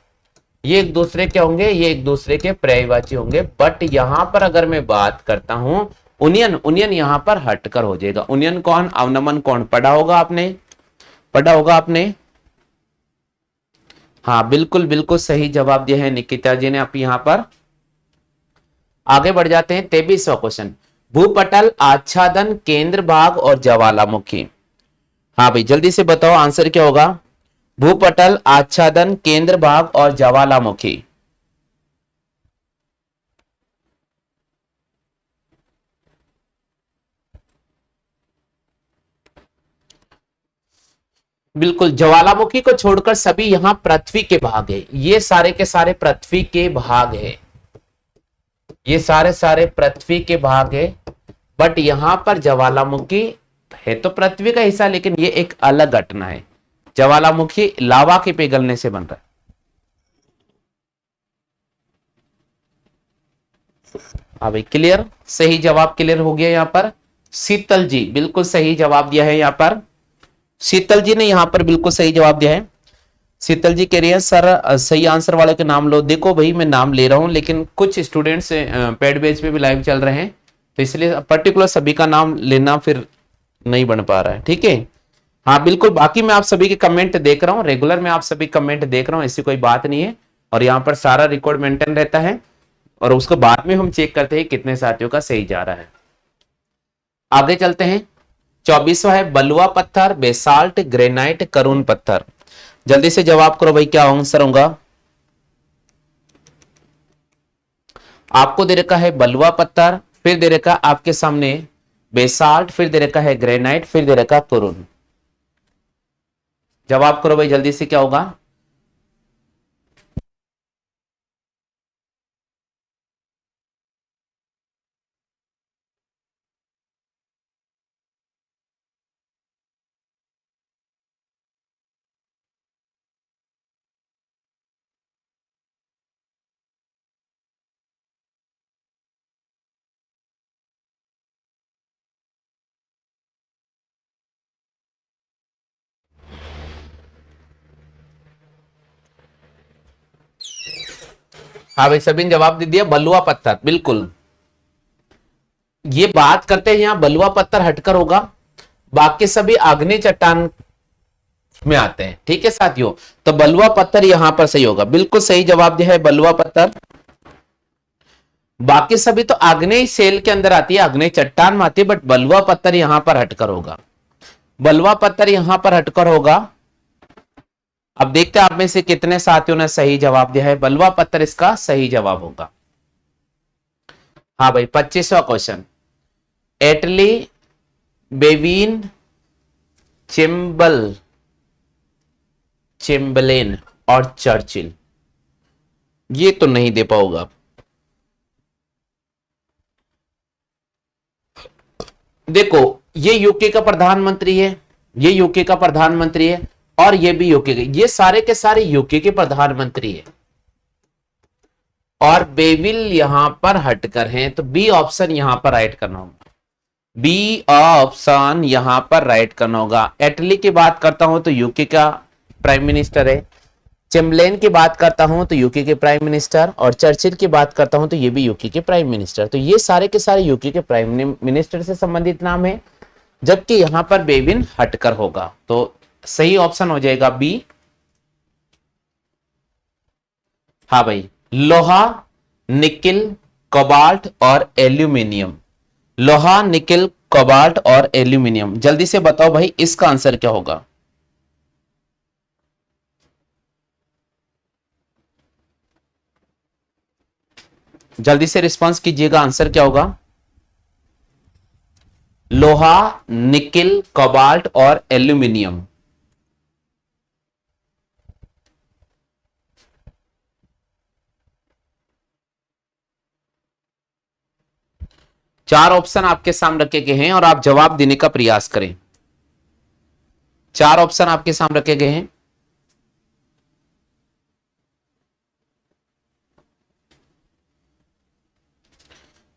ये एक दूसरे के होंगे, ये एक दूसरे के पर्यायवाची होंगे। बट यहां पर अगर मैं बात करता हूं उन्नयन, उन्नयन यहां पर हटकर हो जाएगा। उन्नयन कौन, अवनमन कौन? पढ़ा होगा आपने, पढ़ा होगा आपने। हाँ बिल्कुल बिल्कुल सही जवाब दिया है निकिता जी ने। आप यहां पर आगे बढ़ जाते हैं। 23वां क्वेश्चन, भूपटल, आच्छादन, केंद्र भाग और ज्वालामुखी। हाँ भाई जल्दी से बताओ आंसर क्या होगा? भूपटल, आच्छादन, केंद्र भाग और ज्वालामुखी। बिल्कुल, ज्वालामुखी को छोड़कर सभी यहां पृथ्वी के भाग है। ये सारे के सारे पृथ्वी के भाग है, ये सारे सारे पृथ्वी के भाग है। बट यहां पर ज्वालामुखी है तो पृथ्वी का हिस्सा, लेकिन ये एक अलग घटना है। ज्वालामुखी लावा के पिघलने से बन रहा है। हाँ भाई क्लियर, सही जवाब क्लियर हो गया। यहां पर शीतल जी बिल्कुल सही जवाब दिया है। यहां पर शीतल जी ने यहां पर बिल्कुल सही जवाब दिया है। शीतल जी कह रही है सर सही आंसर वाले के नाम लो। देखो भाई मैं नाम ले रहा हूं, लेकिन कुछ स्टूडेंट्स पेड बेच पे भी लाइव चल रहे हैं, तो इसलिए पर्टिकुलर सभी का नाम लेना फिर नहीं बन पा रहा है। ठीक है, हाँ बिल्कुल। बाकी मैं आप सभी के कमेंट देख रहा हूँ, रेगुलर मैं आप सभी कमेंट देख रहा हूँ, ऐसी कोई बात नहीं है। और यहाँ पर सारा रिकॉर्ड मेंटेन रहता है, और उसको बाद में हम चेक करते हैं कितने साथियों का सही जा रहा है। आगे चलते हैं। 24वां है बलुआ पत्थर, बेसाल्ट, ग्रेनाइट, करून पत्थर। जल्दी से जवाब करो भाई, क्या आंसर होगा? आपको दे रखा है बलुआ पत्थर, फिर दे रखा आपके सामने बेसाल्ट, फिर दे रखा है ग्रेनाइट, फिर दे रखा करून। जवाब करो भाई जल्दी से, क्या होगा? हाँ भाई सभी ने जवाब दे दिया, बलुआ पत्थर बिल्कुल। ये बात करते हैं यहां बलुआ पत्थर हटकर होगा, बाकी सभी आग्नेय चट्टान में आते हैं। ठीक है साथियों, तो बलुआ पत्थर यहां पर सही होगा, बिल्कुल सही जवाब दिया है बलुआ पत्थर। बाकी सभी तो आग्नेय सेल के अंदर आती है, आग्नेय चट्टान में आती है, बट बलुआ पत्थर यहां पर हटकर होगा। बलुआ पत्थर यहां पर हटकर होगा। अब देखते हैं आप में से कितने साथियों ने सही जवाब दिया है। बलुआ पत्थर इसका सही जवाब होगा। हाँ भाई 25वां क्वेश्चन, एटली, बेवीन, चिम्बल, चेम्बलेन और चर्चिल। ये तो नहीं दे पाओगा। देखो ये यूके का प्रधानमंत्री है, ये यूके का प्रधानमंत्री है, और ये भी यूके के, ये सारे के सारे यूके के प्रधानमंत्री है, और बेविल यहां पर हटकर हैं, तो बी ऑप्शन यहां पर राइट करना होगा, बी ऑप्शन यहां पर राइट करना होगा। एटली की बात करता हूं तो यूके का प्राइम मिनिस्टर है, चेम्बलेन की बात करता हूं तो यूके के प्राइम मिनिस्टर, और चर्चिल की बात करता हूं तो ये भी यूके के प्राइम मिनिस्टर। तो ये सारे के सारे यूके के प्राइम मिनिस्टर से संबंधित नाम है, जबकि यहां पर बेविन हटकर होगा, तो सही ऑप्शन हो जाएगा बी। हाँ भाई, लोहा, निकिल, कोबाल्ट और एल्यूमिनियम, लोहा, निकिल, कोबाल्ट और एल्यूमिनियम, जल्दी से बताओ भाई इसका आंसर क्या होगा। जल्दी से रिस्पांस कीजिएगा, आंसर क्या होगा। लोहा, निकिल, कोबाल्ट और एल्यूमिनियम। चार ऑप्शन आपके सामने रखे गए हैं और आप जवाब देने का प्रयास करें। चार ऑप्शन आपके सामने रखे गए हैं।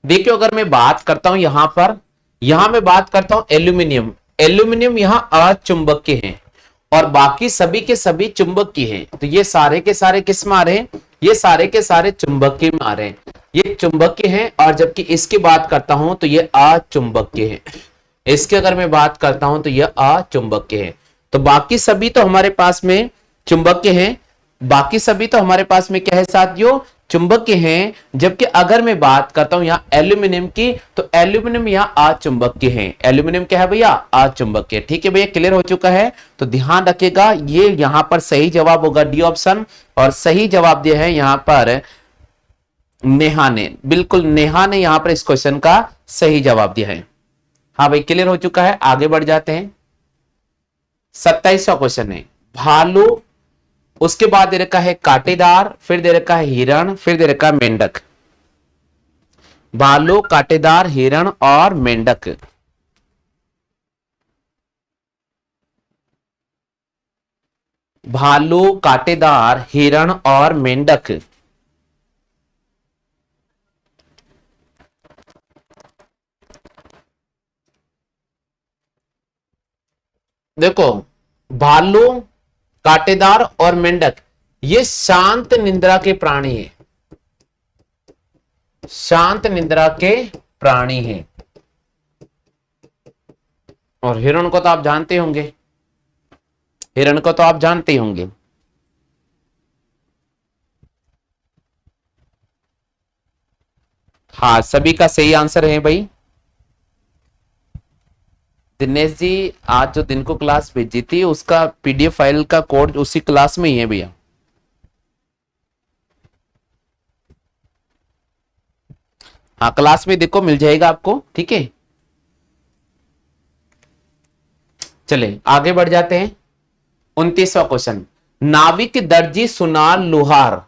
देखियो, अगर मैं बात करता हूं यहां पर, यहां मैं बात करता हूं एल्यूमिनियम, एल्यूमिनियम यहां अचुंबकीय हैं और बाकी सभी के सभी चुंबकीय हैं, तो ये सारे के सारे किस में आ रहे हैं, ये सारे के सारे चुंबकीय में आ रहे हैं, ये चुंबकीय हैं, और जबकि इसकी बात करता हूं तो ये अचुंबकीय है, इसकी अगर मैं बात करता हूं तो यह अचुंबकीय है। तो बाकी सभी तो हमारे पास में चुंबकीय हैं, बाकी सभी तो हमारे पास में क्या है साथियों, चुंबकीय हैं, जबकि अगर मैं बात करता हूं यहां एल्यूमिनियम की, तो एल्यूमिनियम यहां अचुंबकीय है, एल्यूमिनियम क्या है भैया, अचुंबकीय। ठीक है भैया, क्लियर हो चुका है, तो ध्यान रखिएगा, ये यहां पर सही जवाब होगा डी ऑप्शन, और सही जवाब दिया है यहां पर नेहा ने, बिल्कुल नेहा ने यहां पर इस क्वेश्चन का सही जवाब दिया है। हाँ भाई, क्लियर हो चुका है, आगे बढ़ जाते हैं। 27वां क्वेश्चन है भालू, उसके बाद दे रखा है कांटेदार, फिर दे रखा है हिरण, फिर दे रखा है मेंढक। भालू, कांटेदार, हिरण और मेंढक। भालू, कांटेदार, हिरण और मेंढक। देखो, भालू, कांटेदार और मेंढक ये शांत निद्रा के प्राणी हैं, शांत निद्रा के प्राणी हैं। और हिरण को तो आप जानते होंगे, हिरण को तो आप जानते होंगे। हाँ, सभी का सही आंसर है भाई। दिनेश जी, आज जो दिन को क्लास भेजी थी उसका पीडीएफ फाइल का कोड उसी क्लास में ही है भैया। हाँ, क्लास में देखो मिल जाएगा आपको, ठीक है। चले आगे बढ़ जाते हैं। 29वां क्वेश्चन, नाविक, दर्जी, सुनार, लोहार।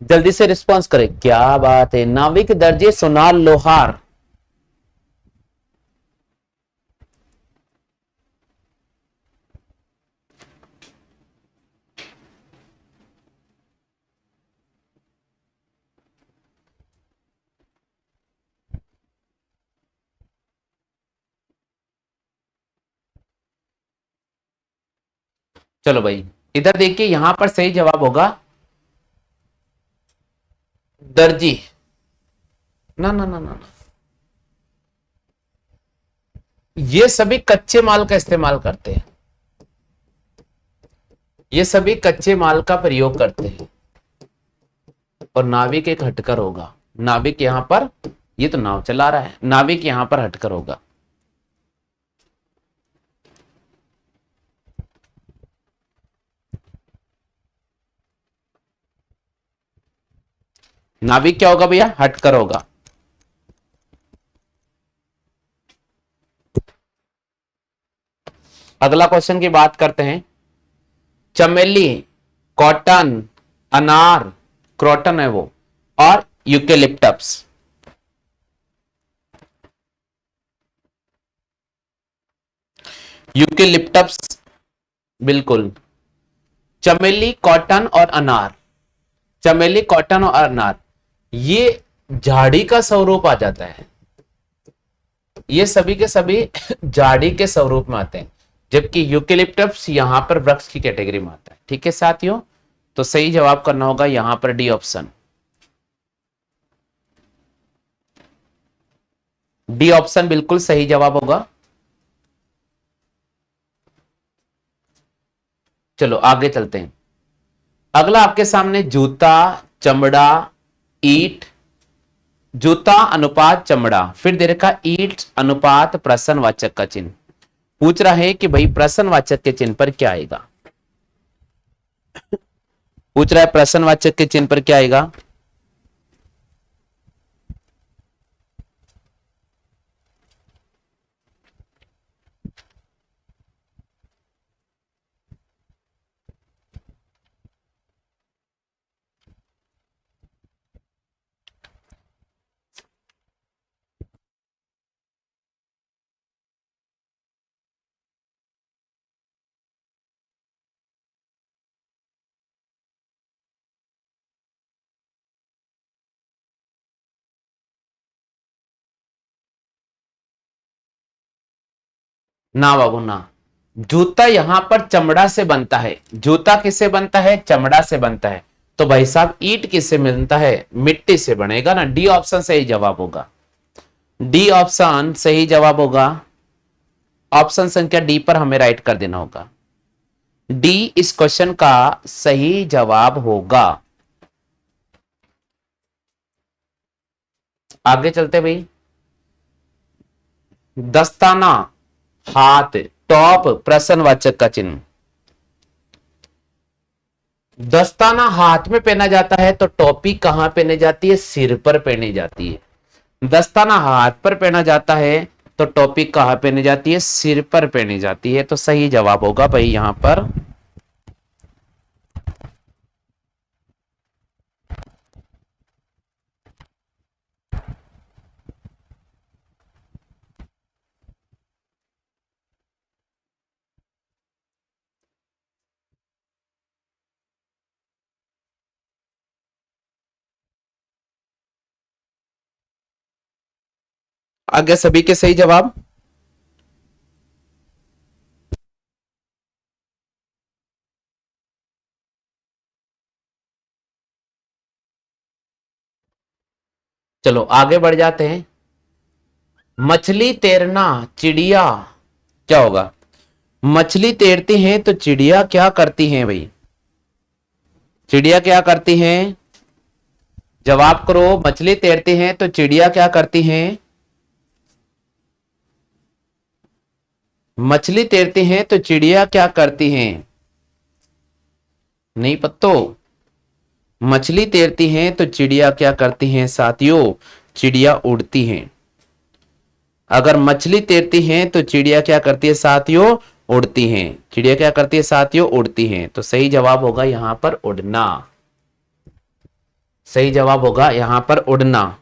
जल्दी से रिस्पॉन्स करें, क्या बात है, नाविक, दर्जी, सुनार, लोहार। चलो भाई, इधर देखिए, यहां पर सही जवाब होगा दर्जी। ना ना ना ना, ये सभी कच्चे माल का इस्तेमाल करते हैं, ये सभी कच्चे माल का प्रयोग करते हैं, और नाविक एक हटकर होगा, नाविक यहां पर, ये तो नाव चला रहा है, नाविक यहां पर हटकर होगा। नाविक क्या होगा भैया, हटकर होगा। अगला क्वेश्चन की बात करते हैं। चमेली, कॉटन, अनार, क्रोटन है वो, और यूकेलिप्टस। यूकेलिप्टस, बिल्कुल। चमेली, कॉटन और अनार, चमेली, कॉटन और अनार, ये झाड़ी का स्वरूप आ जाता है। ये सभी के सभी झाड़ी के स्वरूप में आते हैं, जबकि यूकेलिप्टस यहां पर वृक्ष की कैटेगरी में आता है। ठीक है साथियों, तो सही जवाब करना होगा यहां पर डी ऑप्शन। डी ऑप्शन बिल्कुल सही जवाब होगा। चलो आगे चलते हैं। अगला आपके सामने जूता, चमड़ा, ईट, जूता अनुपात चमड़ा, फिर दे रखा ईट अनुपात प्रश्नवाचक का चिन्ह। पूछ रहा है कि भाई प्रश्नवाचक के चिन्ह पर क्या आएगा। पूछ रहा है प्रश्नवाचक के चिन्ह पर क्या आएगा। ना बाबू ना, जूता यहां पर चमड़ा से बनता है। जूता किससे बनता है? चमड़ा से बनता है। तो भाई साहब ईट किससे बनता है? मिट्टी से बनेगा ना। डी ऑप्शन सही जवाब होगा। डी ऑप्शन सही जवाब होगा। ऑप्शन संख्या डी पर हमें राइट कर देना होगा। डी इस क्वेश्चन का सही जवाब होगा। आगे चलते भाई। दस्ताना, हाथ, टॉप, प्रश्नवाचक का चिन्ह। दस्ताना हाथ में पहना जाता है, तो टोपी कहां पहनी जाती है? सिर पर पहनी जाती है। दस्ताना हाथ पर पहना जाता है, तो टोपी कहां पहनी जाती है? सिर पर पहनी जाती है। तो सही जवाब होगा भाई यहां पर। आगे सभी के सही जवाब। चलो आगे बढ़ जाते हैं। मछली तैरना, चिड़िया, क्या होगा? मछली तैरती हैं तो चिड़िया क्या करती हैं भाई? चिड़िया क्या करती हैं? जवाब करो। मछली तैरती हैं तो चिड़िया क्या करती हैं? मछली तैरती हैं तो चिड़िया क्या करती हैं? नहीं पत्तो। मछली तैरती हैं तो चिड़िया क्या करती हैं साथियों? चिड़िया उड़ती हैं। अगर मछली तैरती हैं तो चिड़िया क्या करती है साथियों? उड़ती हैं। चिड़िया क्या करती है साथियों? उड़ती हैं। तो सही जवाब होगा यहां पर उड़ना। सही जवाब होगा यहां पर उड़ना।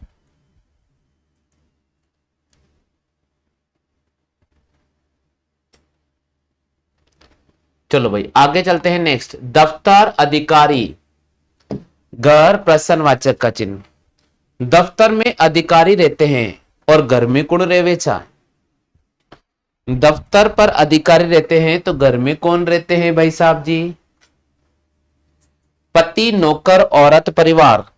चलो भाई आगे चलते हैं। नेक्स्ट, दफ्तर, अधिकारी, घर, प्रश्नवाचक का चिन्ह। दफ्तर में अधिकारी रहते हैं और घर में कौन रेवे चा? दफ्तर पर अधिकारी रहते हैं तो घर में कौन रहते हैं भाई साहब जी? पति, नौकर, औरत, परिवार।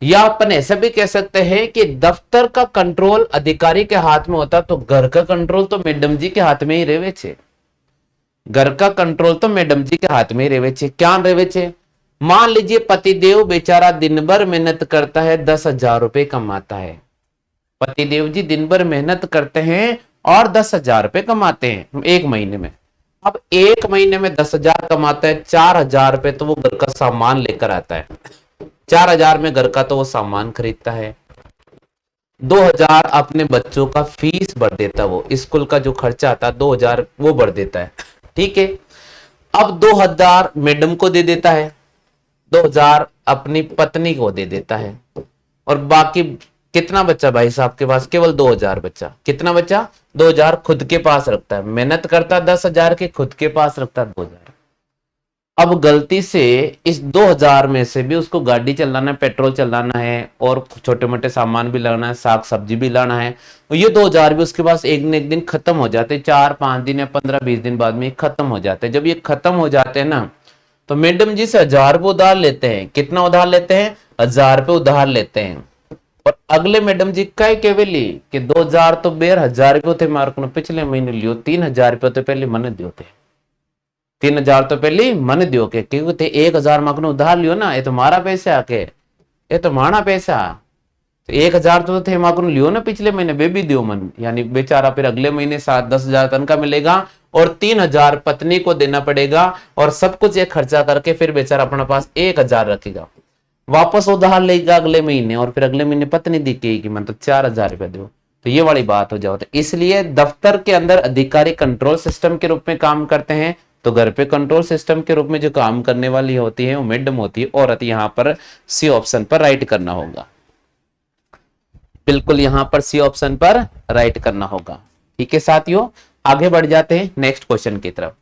या अपन ऐसा भी कह सकते हैं कि दफ्तर का कंट्रोल अधिकारी के हाथ में होता, तो घर का कंट्रोल तो मैडम जी के हाथ में ही रेवे छे। घर का कंट्रोल तो मैडम जी के हाथ में ही रेवे छे। क्या रेवे छे? मान लीजिए पतिदेव बेचारा दिन भर मेहनत करता है, 10,000 रुपए कमाता है। पतिदेव जी दिन भर मेहनत करते हैं और 10,000 रुपए कमाते हैं एक महीने में। अब एक महीने में 10,000 कमाता है, 4,000 रुपए तो वो घर का सामान लेकर आता है। 4,000 में घर का तो वो सामान खरीदता है। 2000 अपने बच्चों का फीस भर देता, वो स्कूल का जो खर्चा आता 2000 वो भर देता है। ठीक है, अब 2000 मैडम को दे देता है, 2000 अपनी पत्नी को दे देता है, और बाकी कितना बच्चा भाई साहब के पास? केवल 2000 बच्चा। कितना बच्चा? 2000 खुद के पास रखता है। मेहनत करता 10,000 के, खुद के पास रखता 2000। अब गलती से इस 2000 में से भी उसको गाड़ी चलाना है, पेट्रोल चलाना है, और छोटे मोटे सामान भी लाना है, साग सब्जी भी लाना है, और ये 2000 भी उसके पास एक न एक दिन खत्म हो जाते, 4-5 दिन या 15-20 दिन बाद में खत्म हो जाते हैं। जब ये खत्म हो जाते हैं ना, तो मैडम जी से 1000 रुपये उधार लेते हैं। कितना उधार लेते हैं? 1000 रुपये उधार लेते हैं। और अगले मैडम जी कह के वेली कि 2000 तो बेर 1000 रुपये थे मार्क ने पिछले महीने लियो, 3000 रुपये तो पहले मन दियो थे, 3000 तो पहले मन दियो के, क्योंकि थे 1000 मार्क ने उधार लियो ना, ये तो मारा पैसा आके, ये तो माना पैसा। तो 1000 तो थे मार्क ने लियो ना पिछले महीने, बेबी दियो मन, यानी बेचारा फिर अगले महीने 7-10,000 तनखा मिलेगा, और 3000 पत्नी को देना पड़ेगा, और सब कुछ ये खर्चा करके फिर बेचारा अपने पास 1000 रखेगा, वापस उधार लेगा अगले महीने, और फिर अगले महीने पत्नी दिखेगी कि मैं तो 4000 रुपए दो। तो ये वाली बात हो जाती है। इसलिए दफ्तर के अंदर अधिकारी कंट्रोल सिस्टम के रूप में काम करते हैं, तो घर पे कंट्रोल सिस्टम के रूप में जो काम करने वाली होती है वो मैडम होती है, औरत। यहां पर सी ऑप्शन पर राइट करना होगा, बिल्कुल यहां पर सी ऑप्शन पर राइट करना होगा। ठीक है साथियों, आगे बढ़ जाते हैं नेक्स्ट क्वेश्चन की तरफ।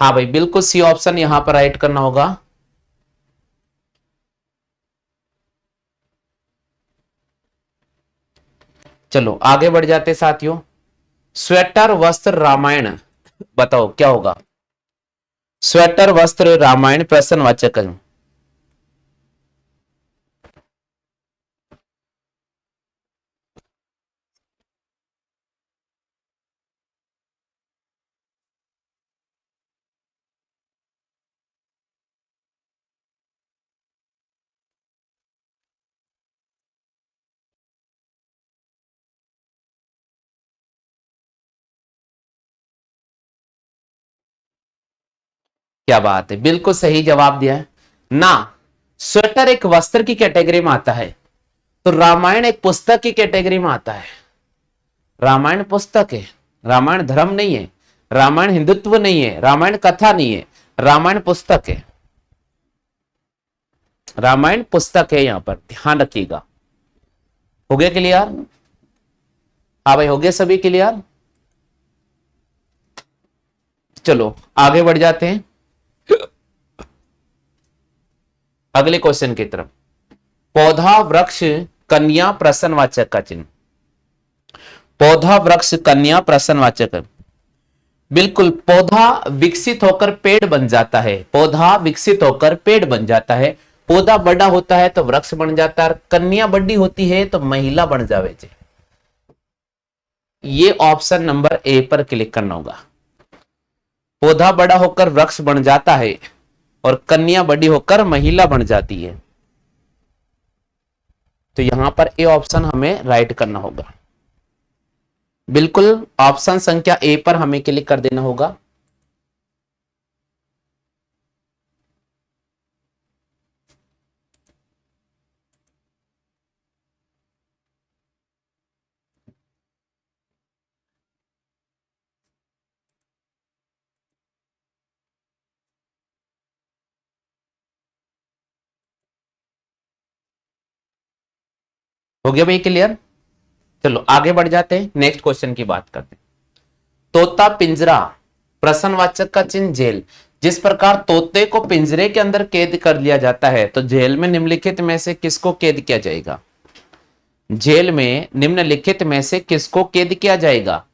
हाँ भाई, बिल्कुल सी ऑप्शन यहां पर राइट करना होगा। चलो आगे बढ़ जाते साथियों। स्वेटर वस्त्र रामायण, बताओ क्या होगा? स्वेटर वस्त्र रामायण प्रश्नवाचक है। क्या बात है, बिल्कुल सही जवाब दिया है ना। स्वेटर एक वस्त्र की कैटेगरी में आता है, तो रामायण एक पुस्तक की कैटेगरी में आता है। रामायण पुस्तक है, रामायण धर्म नहीं है, रामायण हिंदुत्व नहीं है, रामायण कथा नहीं है, रामायण पुस्तक है। रामायण पुस्तक है, यहां पर ध्यान रखिएगा। हो गया क्लियर? हाँ भाई, हो गया सभी क्लियर? चलो आगे बढ़ जाते हैं अगले क्वेश्चन की तरफ। पौधा वृक्ष कन्या प्रश्नवाचक का चिन्ह। पौधा वृक्ष कन्या प्रश्नवाचक है। बिल्कुल, पौधा विकसित होकर पेड़ बन जाता है, पौधा विकसित होकर पेड़ बन जाता है, पौधा बड़ा होता है तो वृक्ष बन जाता है, कन्या बड़ी होती है तो महिला बन जावे। ये ऑप्शन नंबर ए पर क्लिक करना होगा। पौधा बड़ा होकर वृक्ष बन जाता है, और कन्या बड़ी होकर महिला बन जाती है, तो यहां पर ए ऑप्शन हमें राइट करना होगा। बिल्कुल, ऑप्शन संख्या ए पर हमें क्लिक कर देना होगा। हो गया भाई क्लियर? चलो आगे बढ़ जाते हैं, नेक्स्ट क्वेश्चन की बात करते हैं। तोता पिंजरा प्रश्नवाचक का चिन्ह जेल। जिस प्रकार तोते को पिंजरे के अंदर कैद कर लिया जाता है, तो जेल में निम्नलिखित में से किसको कैद किया जाएगा? जेल में निम्नलिखित में से किसको कैद किया जाएगा?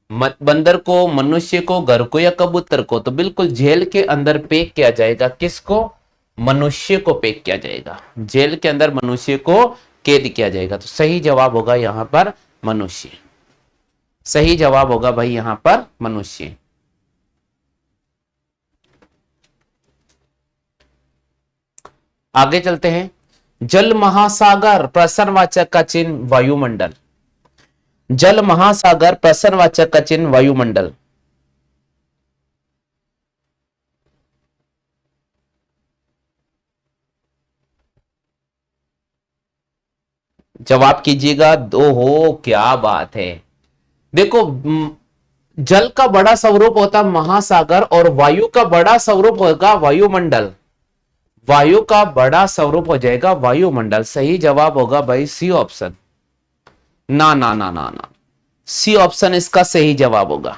बंदर को, मनुष्य को, घर को, या कबूतर को? तो बिल्कुल जेल के अंदर पैक किया जाएगा, किसको? मनुष्य को पैक किया जाएगा, जेल के अंदर मनुष्य को कैद किया जाएगा। तो सही जवाब होगा यहां पर मनुष्य। सही जवाब होगा भाई यहां पर मनुष्य। आगे चलते हैं। जल महासागर प्रश्नवाचक का चिन्ह वायुमंडल। जल महासागर प्रश्नवाचक का चिन्ह वायुमंडल। जवाब कीजिएगा। दो हो, क्या बात है। देखो जल का बड़ा स्वरूप होता है महासागर और वायु का बड़ा स्वरूप होगा वायुमंडल। वायु का बड़ा स्वरूप हो जाएगा वायुमंडल। सही जवाब होगा भाई सी ऑप्शन। ना ना ना ना ना, सी ऑप्शन इसका सही जवाब होगा।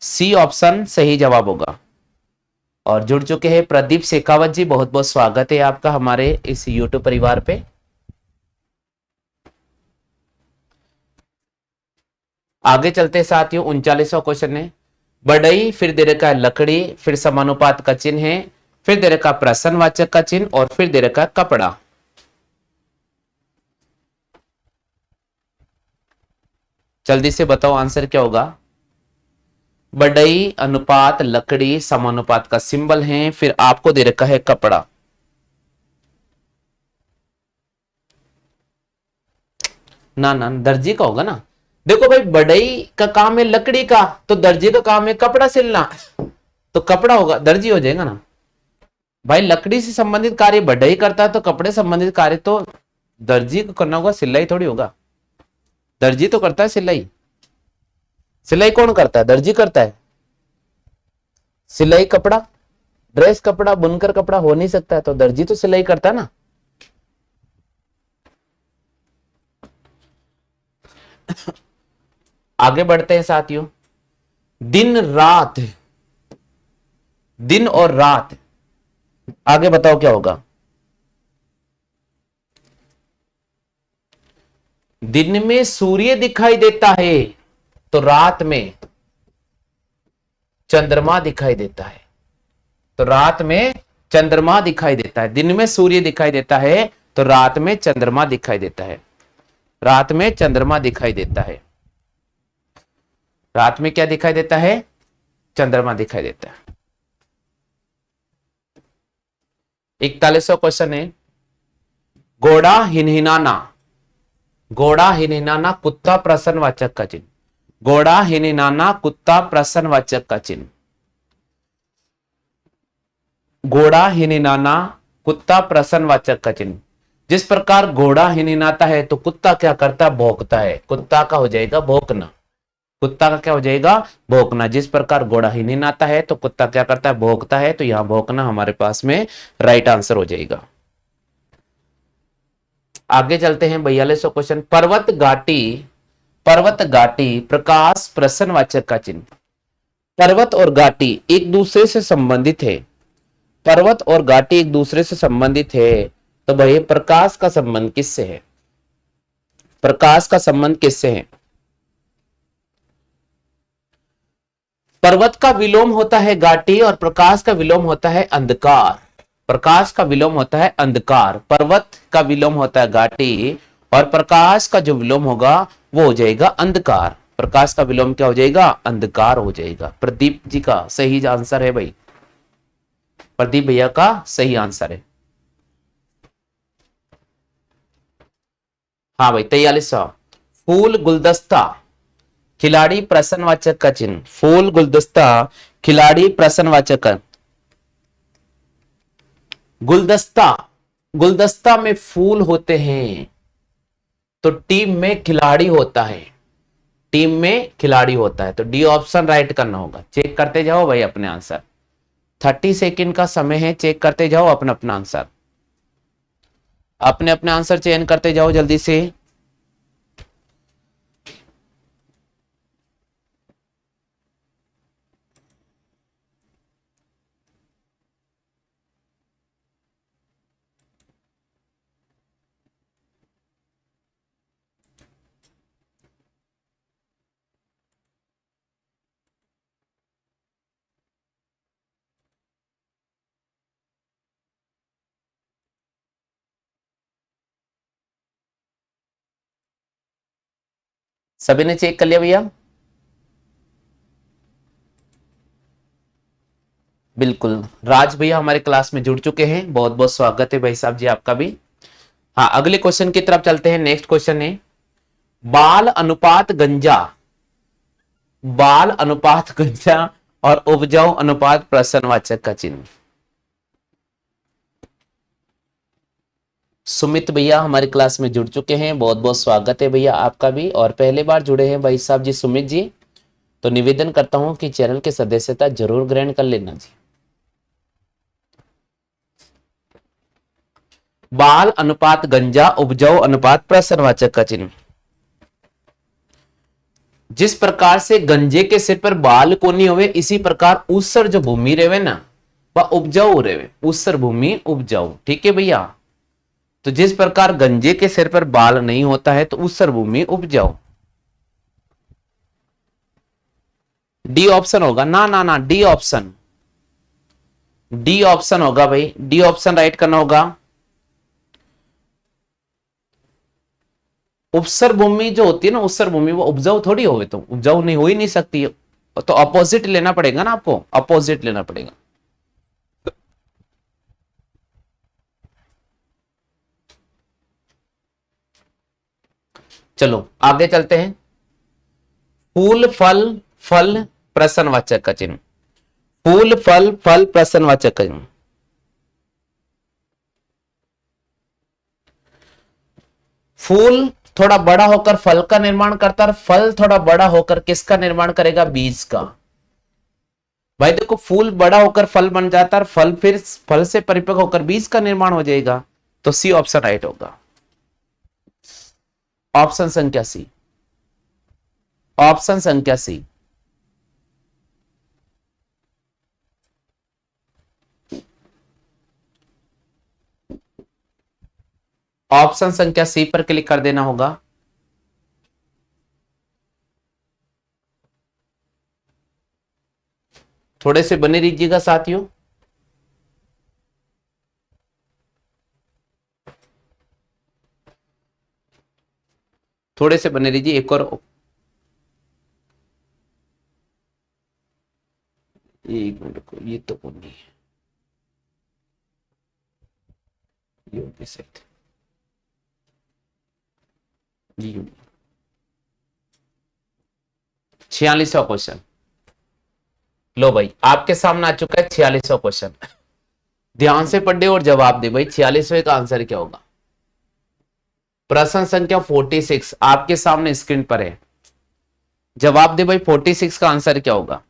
सी ऑप्शन सही जवाब होगा। और जुड़ चुके हैं प्रदीप शेखावत जी, बहुत बहुत स्वागत है आपका हमारे इस यूट्यूब परिवार पे। आगे चलते साथियों, 39वां क्वेश्चन है। बढ़ई, फिर दे रखा है लकड़ी, फिर समानुपात का चिन्ह है, फिर दे रखा प्रश्नवाचक का चिन्ह और फिर दे रखा कपड़ा। जल्दी से बताओ आंसर क्या होगा। बढ़ई, अनुपात, लकड़ी, समानुपात का सिंबल है, फिर आपको दे रखा है कपड़ा। ना ना, दर्जी का होगा ना। देखो भाई, बढ़ई का काम है लकड़ी का, तो दर्जी का काम है कपड़ा सिलना, तो कपड़ा होगा, दर्जी हो जाएगा ना। भाई लकड़ी से संबंधित कार्य बढ़ई करता है, तो कपड़े संबंधित कार्य तो दर्जी को करना होगा, सिलाई थोड़ी होगा। दर्जी तो करता है सिलाई। सिलाई कौन करता है? दर्जी करता है। सिलाई कपड़ा, ड्रेस कपड़ा, बुनकर कपड़ा हो नहीं सकता है, तो दर्जी तो सिलाई करता है ना। आगे बढ़ते हैं साथियों। दिन रात, दिन और रात, आगे बताओ क्या होगा। दिन में सूर्य दिखाई देता है, तो रात में चंद्रमा दिखाई देता है। तो रात में चंद्रमा दिखाई देता है, दिन में सूर्य दिखाई देता है, तो रात में चंद्रमा दिखाई देता है। रात में चंद्रमा दिखाई देता है। रात में क्या दिखाई देता है? चंद्रमा दिखाई देता है। 41वां क्वेश्चन है। घोड़ा हिनहिनाना, घोड़ा हिनहिनाना कुत्ता प्रश्नवाचक का चिन्ह। घोड़ा हिनहिनाना कुत्ता प्रश्नवाचक का चिन्ह। घोड़ा हिनहिनाना कुत्ता प्रश्नवाचक का चिन्ह। जिस प्रकार घोड़ा हिनहिनाता है तो कुत्ता क्या करता है? भौंकता है। कुत्ता का हो जाएगा भौंकना। कुत्ता का क्या हो जाएगा? भौंकना। जिस प्रकार घोड़ा हिनहिनाता है तो कुत्ता क्या करता है? भौंकता है। तो यहां भौंकना हमारे पास में राइट आंसर हो जाएगा। आगे चलते हैं 42वां क्वेश्चन। पर्वत घाटी, पर्वत घाटी प्रकाश प्रश्नवाचक का चिन्ह। पर्वत और घाटी एक दूसरे से संबंधित है। पर्वत और घाटी एक दूसरे से संबंधित है, तो भाई प्रकाश का संबंध किससे है? प्रकाश का संबंध किससे है? पर्वत का विलोम होता है घाटी और प्रकाश का विलोम होता है अंधकार। प्रकाश का विलोम होता है अंधकार, पर्वत का विलोम होता है घाटी और प्रकाश का जो विलोम होगा वो हो जाएगा अंधकार। प्रकाश का विलोम क्या हो जाएगा? अंधकार हो जाएगा। प्रदीप जी का सही आंसर है भाई, प्रदीप भैया का सही आंसर है। हाँ भाई 43वां। फूल गुलदस्ता खिलाड़ी प्रश्नवाचक का चिन्ह। फूल गुलदस्ता खिलाड़ी प्रश्नवाचक का। गुलदस्ता, गुलदस्ता में फूल होते हैं, तो टीम में खिलाड़ी होता है। टीम में खिलाड़ी होता है, तो डी ऑप्शन राइट करना होगा। चेक करते जाओ भाई अपने आंसर। 30 सेकेंड का समय है, चेक करते जाओ अपना अपना आंसर। अपने अपने आंसर चयन करते जाओ जल्दी से। सभी ने चेक कर लिया भैया? बिल्कुल, राज भैया हमारे क्लास में जुड़ चुके हैं, बहुत बहुत स्वागत है भाई साहब जी आपका भी। हाँ अगले क्वेश्चन की तरफ चलते हैं। नेक्स्ट क्वेश्चन है बाल अनुपात गंजा, बाल अनुपात गंजा और उपजाऊ अनुपात प्रश्नवाचक का चिन्ह। सुमित भैया हमारी क्लास में जुड़ चुके हैं, बहुत बहुत स्वागत है भैया आपका भी। और पहले बार जुड़े हैं भाई साहब जी सुमित जी, तो निवेदन करता हूं कि चैनल की सदस्यता जरूर ग्रहण कर लेना जी। बाल अनुपात गंजा उपजाऊ अनुपात प्रश्नवाचक का चिन्ह। जिस प्रकार से गंजे के सिर पर बाल को नहीं हुए, इसी प्रकार ऊसर जो भूमि रेवे ना वह उपजाऊ रेवे, ऊसर भूमि उपजाऊ। ठीक है भैया, तो जिस प्रकार गंजे के सिर पर बाल नहीं होता है तो ऊसर भूमि उपजाऊ। डी ऑप्शन होगा ना ना ना, डी ऑप्शन, डी ऑप्शन होगा भाई, डी ऑप्शन राइट करना होगा। उपसर भूमि जो होती है ना, उपसर भूमि वो उपजाऊ थोड़ी होवे, तो उपजाऊ नहीं हो ही नहीं सकती है, तो अपोजिट लेना पड़ेगा ना आपको, अपोजिट लेना पड़ेगा। चलो आगे चलते हैं। फूल फल फल प्रश्नवाचक का चिन्ह। फूल फल फल प्रश्नवाचक का चिन्ह। फूल थोड़ा बड़ा होकर फल का निर्माण करता है, फल थोड़ा बड़ा होकर किसका निर्माण करेगा? बीज का। भाई देखो, फूल बड़ा होकर फल बन जाता है, फल फिर फल से परिपक्व होकर बीज का निर्माण हो जाएगा, तो सी ऑप्शन राइट होगा। ऑप्शन संख्या सी, ऑप्शन संख्या सी। ऑप्शन संख्या सी पर क्लिक कर देना होगा। थोड़े से बने रहिएगा साथियों। थोड़े से बने रहिए, एक और एक मिनट को, ये तो कौन नहीं है, ये भी सेट, ये 46वां क्वेश्चन। लो भाई, आपके सामने आ चुका है 46वां क्वेश्चन। ध्यान से पढ़े और जवाब दे भाई, 46वें का आंसर क्या होगा? प्रश्न संख्या 46 आपके सामने स्क्रीन पर है। जवाब दे भाई, 46 का आंसर क्या होगा?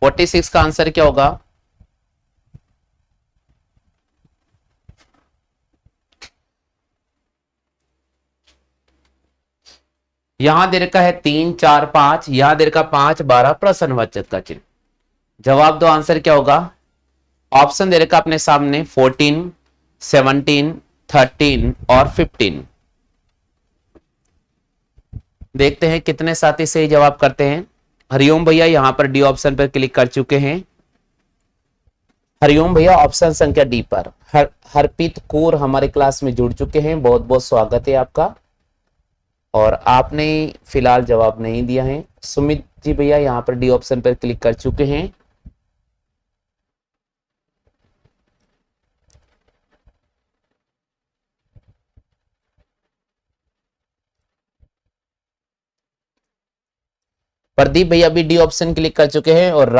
46 का आंसर क्या होगा? यहां दे रखा है 3 4 5, यहां दे रखा 5 12 प्रश्नवाचक का चिन्ह। जवाब दो, आंसर क्या होगा? ऑप्शन दे रखा अपने सामने 14 17 13 और 15। देखते हैं कितने साथी सही जवाब करते हैं। हरिओम भैया यहां पर डी ऑप्शन पर क्लिक कर चुके हैं। हरिओम भैया ऑप्शन संख्या डी पर। हरप्रीत कौर हमारे क्लास में जुड़ चुके हैं, बहुत बहुत स्वागत है आपका। और आपने फिलहाल जवाब नहीं दिया है। सुमित जी भैया यहां पर डी ऑप्शन पर क्लिक कर चुके हैं। प्रदीप भैया भी डी ऑप्शन क्लिक कर चुके हैं। और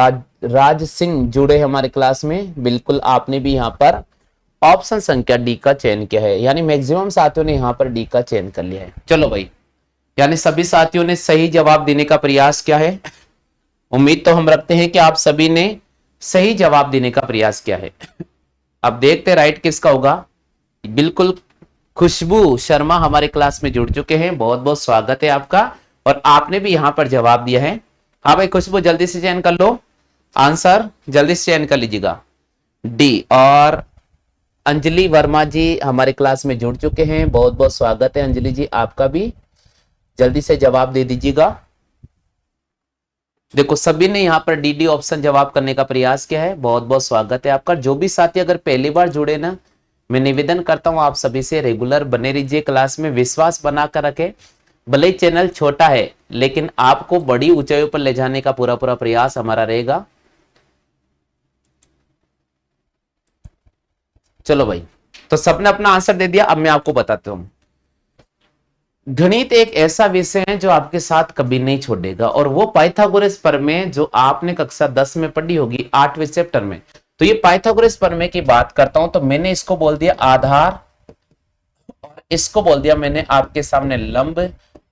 राज सिंह जुड़े हमारे क्लास में, बिल्कुल आपने भी यहाँ पर ऑप्शन संख्या डी का चयन किया है, यानी मैक्सिमम साथियों ने यहाँ पर डी का चयन कर लिया है। चलो भाई, यानी सभी साथियों ने सही जवाब देने का प्रयास किया है। उम्मीद तो हम रखते हैं कि आप सभी ने सही जवाब देने का प्रयास किया है। अब देखते राइट किसका होगा। बिल्कुल, खुशबू शर्मा हमारे क्लास में जुड़ चुके हैं, बहुत बहुत स्वागत है आपका। और आपने भी यहां पर जवाब दिया है। हाँ भाई खुशबू, जल्दी से चयन कर लो, आंसर जल्दी से चयन कर लीजिएगा, डी। और अंजलि वर्मा जी हमारे क्लास में जुड़ चुके हैं, बहुत बहुत स्वागत है अंजलि जी आपका भी, जल्दी से जवाब दे दीजिएगा। देखो सभी ने यहाँ पर डी ऑप्शन जवाब करने का प्रयास किया है, बहुत बहुत स्वागत है आपका। जो भी साथी अगर पहली बार जुड़े ना, मैं निवेदन करता हूं आप सभी से रेगुलर बने रहिए क्लास में, विश्वास बनाकर रखें। भले ही चैनल छोटा है लेकिन आपको बड़ी ऊंचाइयों पर ले जाने का पूरा पूरा प्रयास हमारा रहेगा। चलो भाई, तो सबने अपना आंसर दे दिया। अब मैं आपको बताता हूं, गणित एक ऐसा विषय है जो आपके साथ कभी नहीं छोड़ेगा, और वो पाइथागोरस प्रमेय जो आपने कक्षा 10 में पढ़ी होगी 8वें चैप्टर में, तो ये पाइथागोरस प्रमेय की बात करता हूं तो मैंने इसको बोल दिया आधार और इसको बोल दिया मैंने आपके सामने लंब,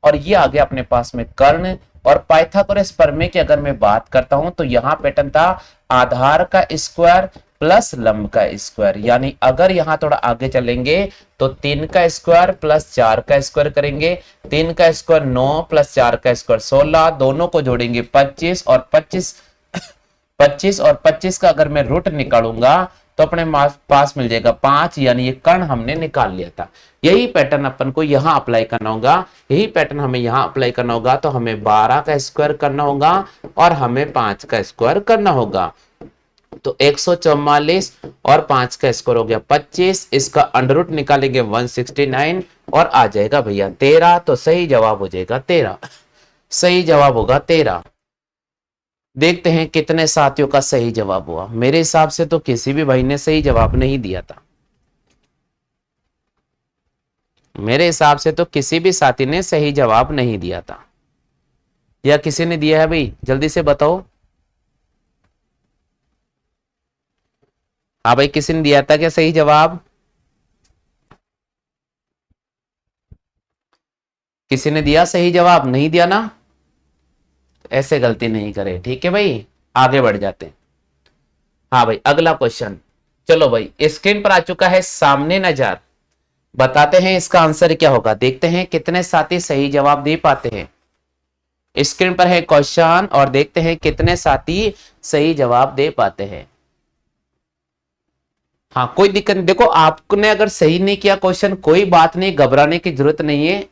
और ये आ गया अपने पास में कर्ण। और पाइथागोरस प्रमेय की अगर मैं बात करता हूं तो यहां पैटर्न था आधार का स्क्वायर प्लस लंब का स्क्वायर, यानी अगर यहां थोड़ा आगे चलेंगे तो 3 का स्क्वायर प्लस 4 का स्क्वायर करेंगे। 3 का स्क्वायर 9 प्लस 4 का स्क्वायर 16, दोनों को जोड़ेंगे 25, और 25 और 25 का अगर मैं रूट निकालूंगा तो अपने पास मिल जाएगा 5, यानी ये कर्ण हमने निकाल लिया था। यही पैटर्न अपन को यहां अप्लाई करना होगा, यही पैटर्न हमें यहां अप्लाई करना होगा। तो हमें 12 का स्क्वायर करना होगा और हमें 5 का स्क्वायर करना होगा। तो 144 और 5 का स्क्वायर हो गया 25, इसका अंडर रूट निकालेंगे 169 और आ जाएगा भैया 13। तो सही जवाब हो जाएगा 13, सही जवाब होगा 13। देखते हैं कितने साथियों का सही जवाब हुआ। मेरे हिसाब से तो किसी भी भाई ने सही जवाब नहीं दिया था, मेरे हिसाब से तो किसी भी साथी ने सही जवाब नहीं दिया था। या किसी ने दिया है भाई, जल्दी से बताओ। हाँ भाई, किसी ने दिया था क्या सही जवाब? किसी ने दिया सही जवाब? नहीं दिया ना? ऐसे गलती नहीं करे, ठीक है भाई, आगे बढ़ जाते हैं। हाँ भाई, अगला क्वेश्चन। चलो भाई, स्क्रीन पर आ चुका है सामने नजर, बताते हैं इसका आंसर क्या होगा। देखते हैं कितने साथी सही जवाब दे पाते हैं। स्क्रीन पर है क्वेश्चन और देखते हैं कितने साथी सही जवाब दे पाते हैं। हाँ, कोई दिक्कत नहीं। देखो, आपने अगर सही नहीं किया क्वेश्चन, कोई बात नहीं, घबराने की जरूरत नहीं है।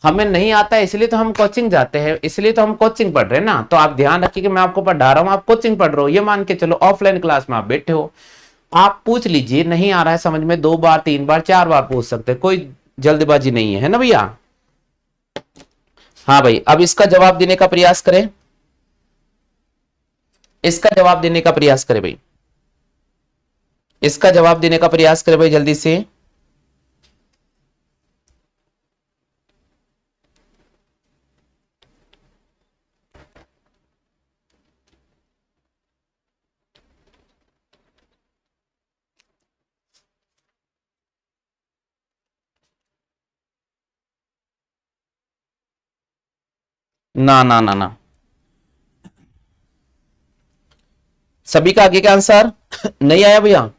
हमें नहीं आता है इसलिए तो हम कोचिंग जाते हैं, इसलिए तो हम कोचिंग पढ़ रहे हैं ना। तो आप ध्यान रखिए कि मैं आपको पढ़ा रहा हूं, आप कोचिंग पढ़ रहे हो, ये मान के चलो ऑफलाइन क्लास में आप बैठे हो। आप पूछ लीजिए, नहीं आ रहा है समझ में, 2 बार 3 बार 4 बार पूछ सकते हैं, कोई जल्दबाजी नहीं है ना भैया। हाँ भाई, अब इसका जवाब देने का प्रयास करें, इसका जवाब देने का प्रयास करें भाई, इसका जवाब देने का प्रयास करें भाई जल्दी से। ना ना ना ना, सभी का आगे का आंसर नहीं आया भैया।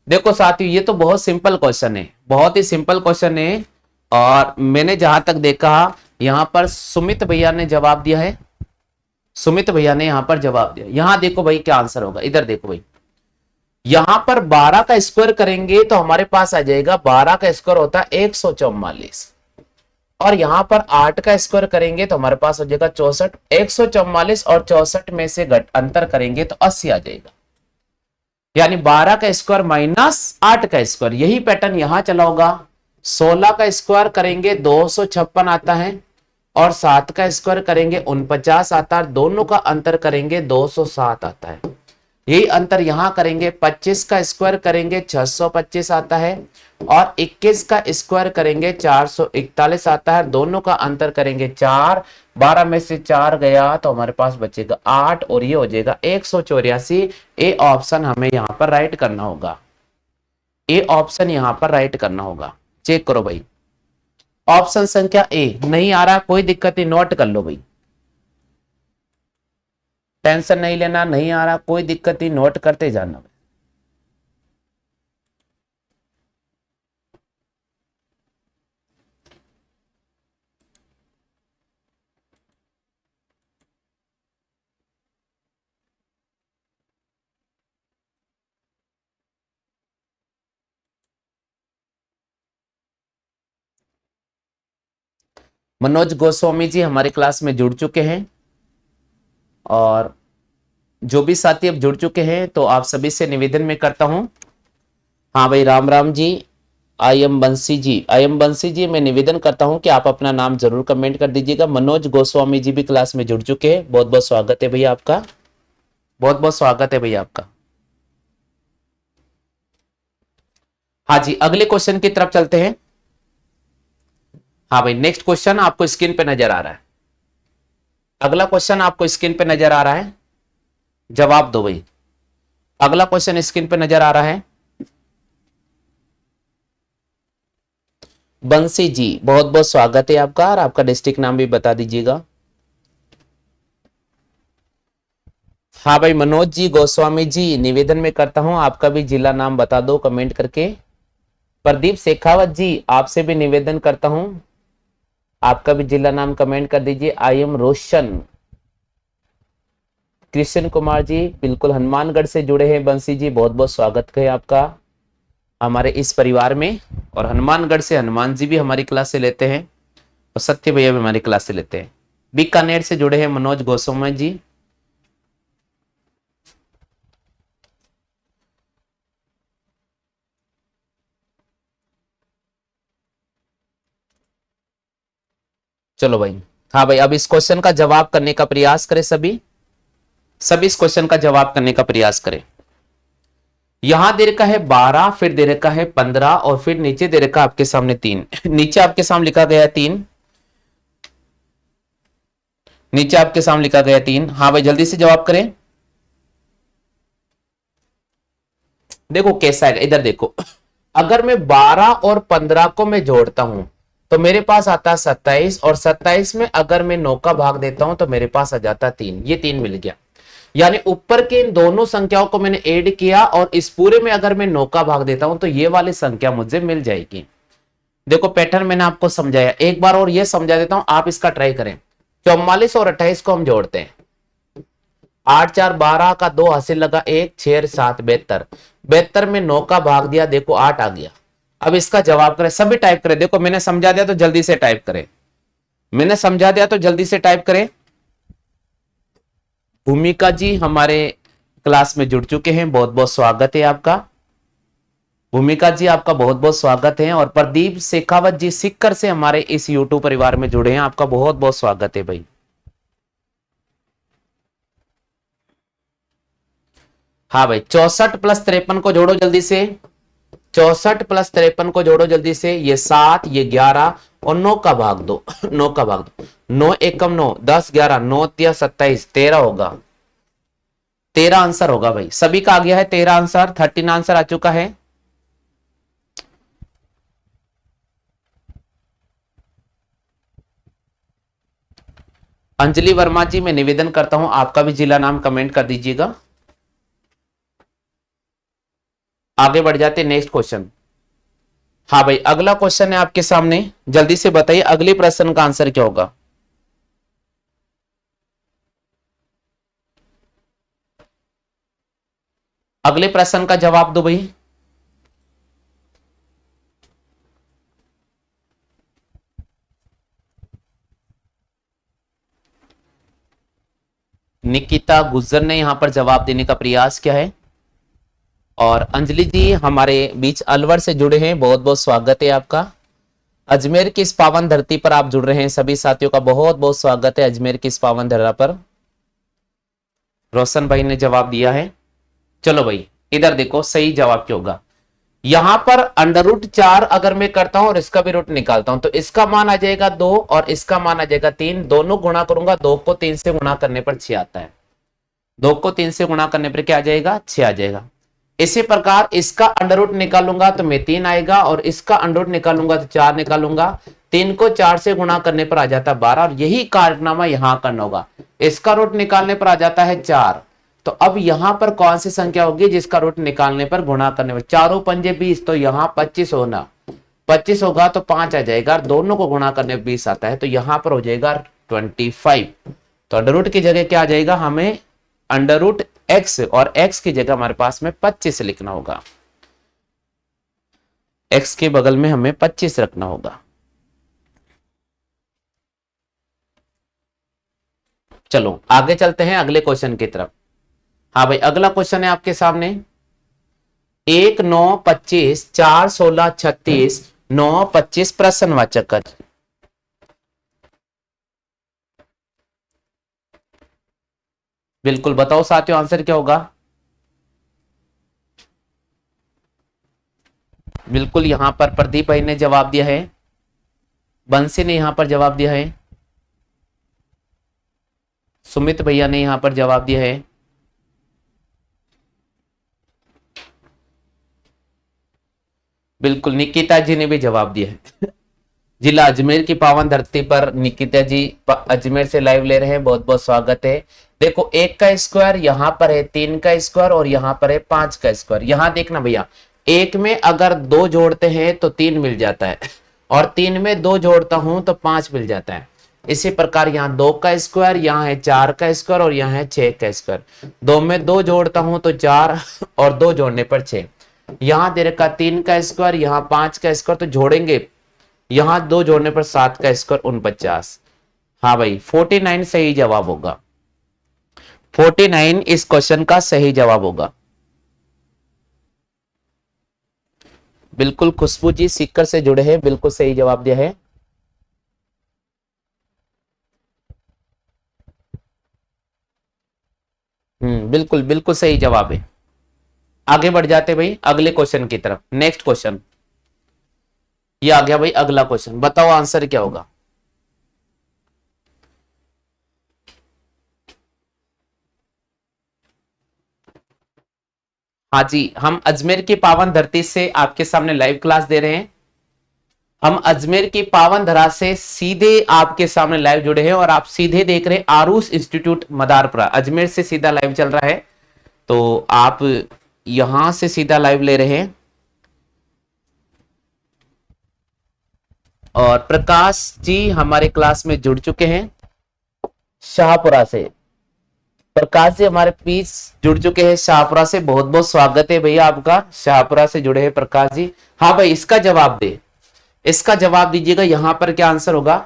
देखो साथियों, ये तो बहुत सिंपल क्वेश्चन है, बहुत ही सिंपल क्वेश्चन है। और मैंने जहां तक देखा, यहां पर सुमित भैया ने जवाब दिया है, सुमित भैया ने यहां पर जवाब दिया। यहां देखो भाई क्या आंसर होगा, इधर देखो भाई। यहां पर 12 का स्क्वायर करेंगे तो हमारे पास आ जाएगा, 12 का स्क्वायर होता है 144, और यहां पर 8 का स्क्वायर करेंगे तो हमारे पास हो जाएगा 64। 144 और 64 में से घट अंतर करेंगे तो 80 आ जाएगा, यानी 12 का स्क्वायर माइनस 8 का स्क्वायर। यही पैटर्न यहां चला होगा। 16 का स्क्वायर करेंगे 256 आता है, और 7 का स्क्वायर करेंगे 49 आता है, दोनों का अंतर करेंगे 207 आता है। यही अंतर यहां करेंगे, 25 का स्क्वायर करेंगे 625 आता है, और 21 का स्क्वायर करेंगे 441 आता है, दोनों का अंतर करेंगे 4। 12 में से 4 गया तो हमारे पास बचेगा 8, और ये हो जाएगा 184। ए ऑप्शन हमें यहां पर राइट करना होगा, ए ऑप्शन यहां पर राइट करना होगा। चेक करो भाई, ऑप्शन संख्या ए नहीं आ रहा, कोई दिक्कत नहीं, नोट कर लो भाई, टेंशन नहीं लेना, नहीं आ रहा कोई दिक्कत नहीं, नोट करते जाना। मनोज गोस्वामी जी हमारे क्लास में जुड़ चुके हैं, और जो भी साथी अब जुड़ चुके हैं तो आप सभी से निवेदन में करता हूं। हाँ भाई, राम राम जी, आई एम बंसी जी, आई एम बंसी जी, मैं निवेदन करता हूं कि आप अपना नाम जरूर कमेंट कर दीजिएगा। मनोज गोस्वामी जी भी क्लास में जुड़ चुके हैं, बहुत बहुत स्वागत है भैया आपका, बहुत बहुत स्वागत है भैया आपका। हाँ जी, अगले क्वेश्चन की तरफ चलते हैं। हाँ भाई, नेक्स्ट क्वेश्चन आपको स्क्रीन पे नजर आ रहा है, अगला क्वेश्चन आपको स्क्रीन पे नजर आ रहा है, जवाब दो भाई। अगला क्वेश्चन स्क्रीन पे नजर आ रहा है। बंसी जी बहुत बहुत स्वागत है आपका, और आपका डिस्ट्रिक्ट नाम भी बता दीजिएगा। हाँ भाई मनोज जी गोस्वामी जी, निवेदन में करता हूं आपका भी जिला नाम बता दो कमेंट करके। प्रदीप शेखावत जी आपसे भी निवेदन करता हूं, आपका भी जिला नाम कमेंट कर दीजिए। आई एम रोशन। कृष्ण कुमार जी बिल्कुल हनुमानगढ़ से जुड़े हैं बंसी जी, बहुत बहुत स्वागत है आपका हमारे इस परिवार में। और हनुमानगढ़ से हनुमान जी भी हमारी क्लास से लेते हैं, और सत्य भैया भी हमारी क्लास से लेते हैं। बीकानेर से जुड़े हैं मनोज गोस्वामी जी। चलो भाई, हाँ भाई, अब इस क्वेश्चन का जवाब करने का प्रयास करें सभी। सभी इस क्वेश्चन का जवाब करने का प्रयास करें। यहां दे रखा है 12, फिर दे रखा है 15, और फिर नीचे दे रखा आपके सामने 3। नीचे आपके सामने लिखा गया है 3। नीचे आपके सामने लिखा गया 3। हाँ भाई जल्दी से जवाब करें। देखो कैसा है, इधर देखो। अगर मैं 12 और 15 को मैं जोड़ता हूं तो मेरे पास आता है 27, और 27 में अगर मैं 9 का भाग देता हूं तो मेरे पास आ जाता है 3। ये 3 मिल गया, यानी ऊपर के इन दोनों संख्याओं को मैंने ऐड किया, और इस पूरे में अगर मैं 9 का भाग देता हूं तो ये वाली संख्या मुझे मिल जाएगी। देखो पैटर्न मैंने आपको समझाया, एक बार और ये समझा देता हूं, आप इसका ट्राई करें। 44 और 28 को हम जोड़ते हैं। 8 4 12 का 2 हासिल लगा 1, 6 7 72। 72 में 9 का भाग दिया, देखो 8 आ गया। अब इसका जवाब करें, सभी टाइप करें। देखो मैंने समझा दिया तो जल्दी से टाइप करें। मैंने समझा दिया तो जल्दी से टाइप करें। भूमिका जी हमारे क्लास में जुड़ चुके हैं, बहुत बहुत स्वागत है आपका। भूमिका जी आपका बहुत बहुत स्वागत है। और प्रदीप शेखावत जी सिक्कर से हमारे इस यूट्यूब परिवार में जुड़े हैं, आपका बहुत बहुत स्वागत है भाई। हाँ भाई 64 प्लस 53 को जोड़ो जल्दी से। 64 प्लस 53 को जोड़ो जल्दी से। ये 7, ये 11, और 9 का भाग दो। 9 का भाग दो। 9 एकम 9, 10 11, 9 तिया 27, 13 होगा। 13 आंसर होगा भाई, सभी का आ गया है 13 आंसर। 13 आंसर आ चुका है। अंजलि वर्मा जी मैं निवेदन करता हूं आपका भी जिला नाम कमेंट कर दीजिएगा। आगे बढ़ जाते नेक्स्ट क्वेश्चन। हाँ भाई अगला क्वेश्चन है आपके सामने, जल्दी से बताइए अगले प्रश्न का आंसर क्या होगा। अगले प्रश्न का जवाब दो भाई। निकिता गुज्जर ने यहां पर जवाब देने का प्रयास किया है। और अंजलि जी हमारे बीच अलवर से जुड़े हैं, बहुत बहुत स्वागत है आपका। अजमेर की इस पावन धरती पर आप जुड़ रहे हैं, सभी साथियों का बहुत बहुत स्वागत है अजमेर की इस पावन धरा पर। रोशन भाई ने जवाब दिया है। चलो भाई इधर देखो सही जवाब क्या होगा। यहां पर √4 अगर मैं करता हूं और इसका भी रूट निकालता हूं तो इसका मान आ जाएगा 2 और इसका मान आ जाएगा 3। दोनों गुणा करूंगा, 2 को 3 से गुणा करने पर 6 आता है। 2 को 3 से गुणा करने पर क्या आ जाएगा, 6 आ जाएगा। इसी प्रकार इसका अंडर रूट निकालूंगा तो मैं 3 आएगा, और इसका अंडर रूट निकालूंगा तो 4 निकालूंगा। 3 को 4 से गुणा करने पर आ जाता है 12, और यही कारनामा यहां करना होगा। इसका रूट निकालने पर आ जाता है 4। तो अब यहां पर कौन सी संख्या होगी जिसका रूट निकालने पर गुणा करने पर, चारों पंजे 20, तो यहां 25 होना। 25 होगा तो 5 आ जाएगा, दोनों को गुणा करने पर 20 आता है, तो यहां पर हो जाएगा 25। तो अंडर रूट की जगह क्या आ जाएगा, हमें अंडर रूट एक्स, और एक्स की जगह हमारे पास में 25 लिखना होगा। एक्स के बगल में हमें 25 रखना होगा। चलो आगे चलते हैं अगले क्वेश्चन की तरफ। हाँ भाई अगला क्वेश्चन है आपके सामने। 1 9 25 4 16 36 9 25 प्रश्नवाचक का। बिल्कुल बताओ साथियों आंसर क्या होगा। बिल्कुल यहां पर प्रदीप भाई ने जवाब दिया है, बंसी ने यहां पर जवाब दिया है, सुमित भैया ने यहां पर जवाब दिया है। बिल्कुल, निकिता जी ने भी जवाब दिया है। जिला अजमेर की पावन धरती पर निकिता जी अजमेर से लाइव ले रहे हैं, बहुत बहुत स्वागत है। देखो, एक का स्क्वायर यहाँ पर है, तीन का स्क्वायर और यहाँ पर है पांच का स्क्वायर। यहाँ देखना भैया, एक में अगर दो जोड़ते हैं तो तीन मिल जाता है, और तीन में दो जोड़ता हूं तो पांच मिल जाता है। इसी प्रकार यहाँ दो का स्क्वायर, यहाँ है चार का स्क्वायर और यहाँ है छह का स्क्वायर। दो में दो जोड़ता हूं तो चार, और दो जोड़ने पर छह। यहाँ दे रखा तीन का स्क्वायर, यहाँ पांच का स्क्वायर, तो जोड़ेंगे, यहां दो जोड़ने पर सात का स्क्वायर 49। हाँ भाई, 49 सही जवाब होगा। 49 इस क्वेश्चन का सही जवाब होगा। बिल्कुल, खुशबू जी सीकर से जुड़े हैं, बिल्कुल सही जवाब दिया है। बिल्कुल बिल्कुल सही जवाब है। आगे बढ़ जाते भाई अगले क्वेश्चन की तरफ। नेक्स्ट क्वेश्चन ये आ गया भाई, अगला क्वेश्चन, बताओ आंसर क्या होगा। हाँ जी, हम अजमेर की पावन धरती से आपके सामने लाइव क्लास दे रहे हैं। हम अजमेर की पावन धरा से सीधे आपके सामने लाइव जुड़े हैं, और आप सीधे देख रहे हैं आरूस इंस्टीट्यूट मदारपुरा, अजमेर से सीधा लाइव चल रहा है। तो आप यहां से सीधा लाइव ले रहे हैं। और प्रकाश जी हमारे क्लास में जुड़ चुके हैं शाहपुरा से। प्रकाश जी हमारे पीस जुड़ चुके हैं शाहपुरा से, बहुत बहुत स्वागत है भैया आपका, शाहपुरा से जुड़े हैं प्रकाश जी। हाँ भाई, इसका जवाब दे, इसका जवाब दीजिएगा, यहां पर क्या आंसर होगा।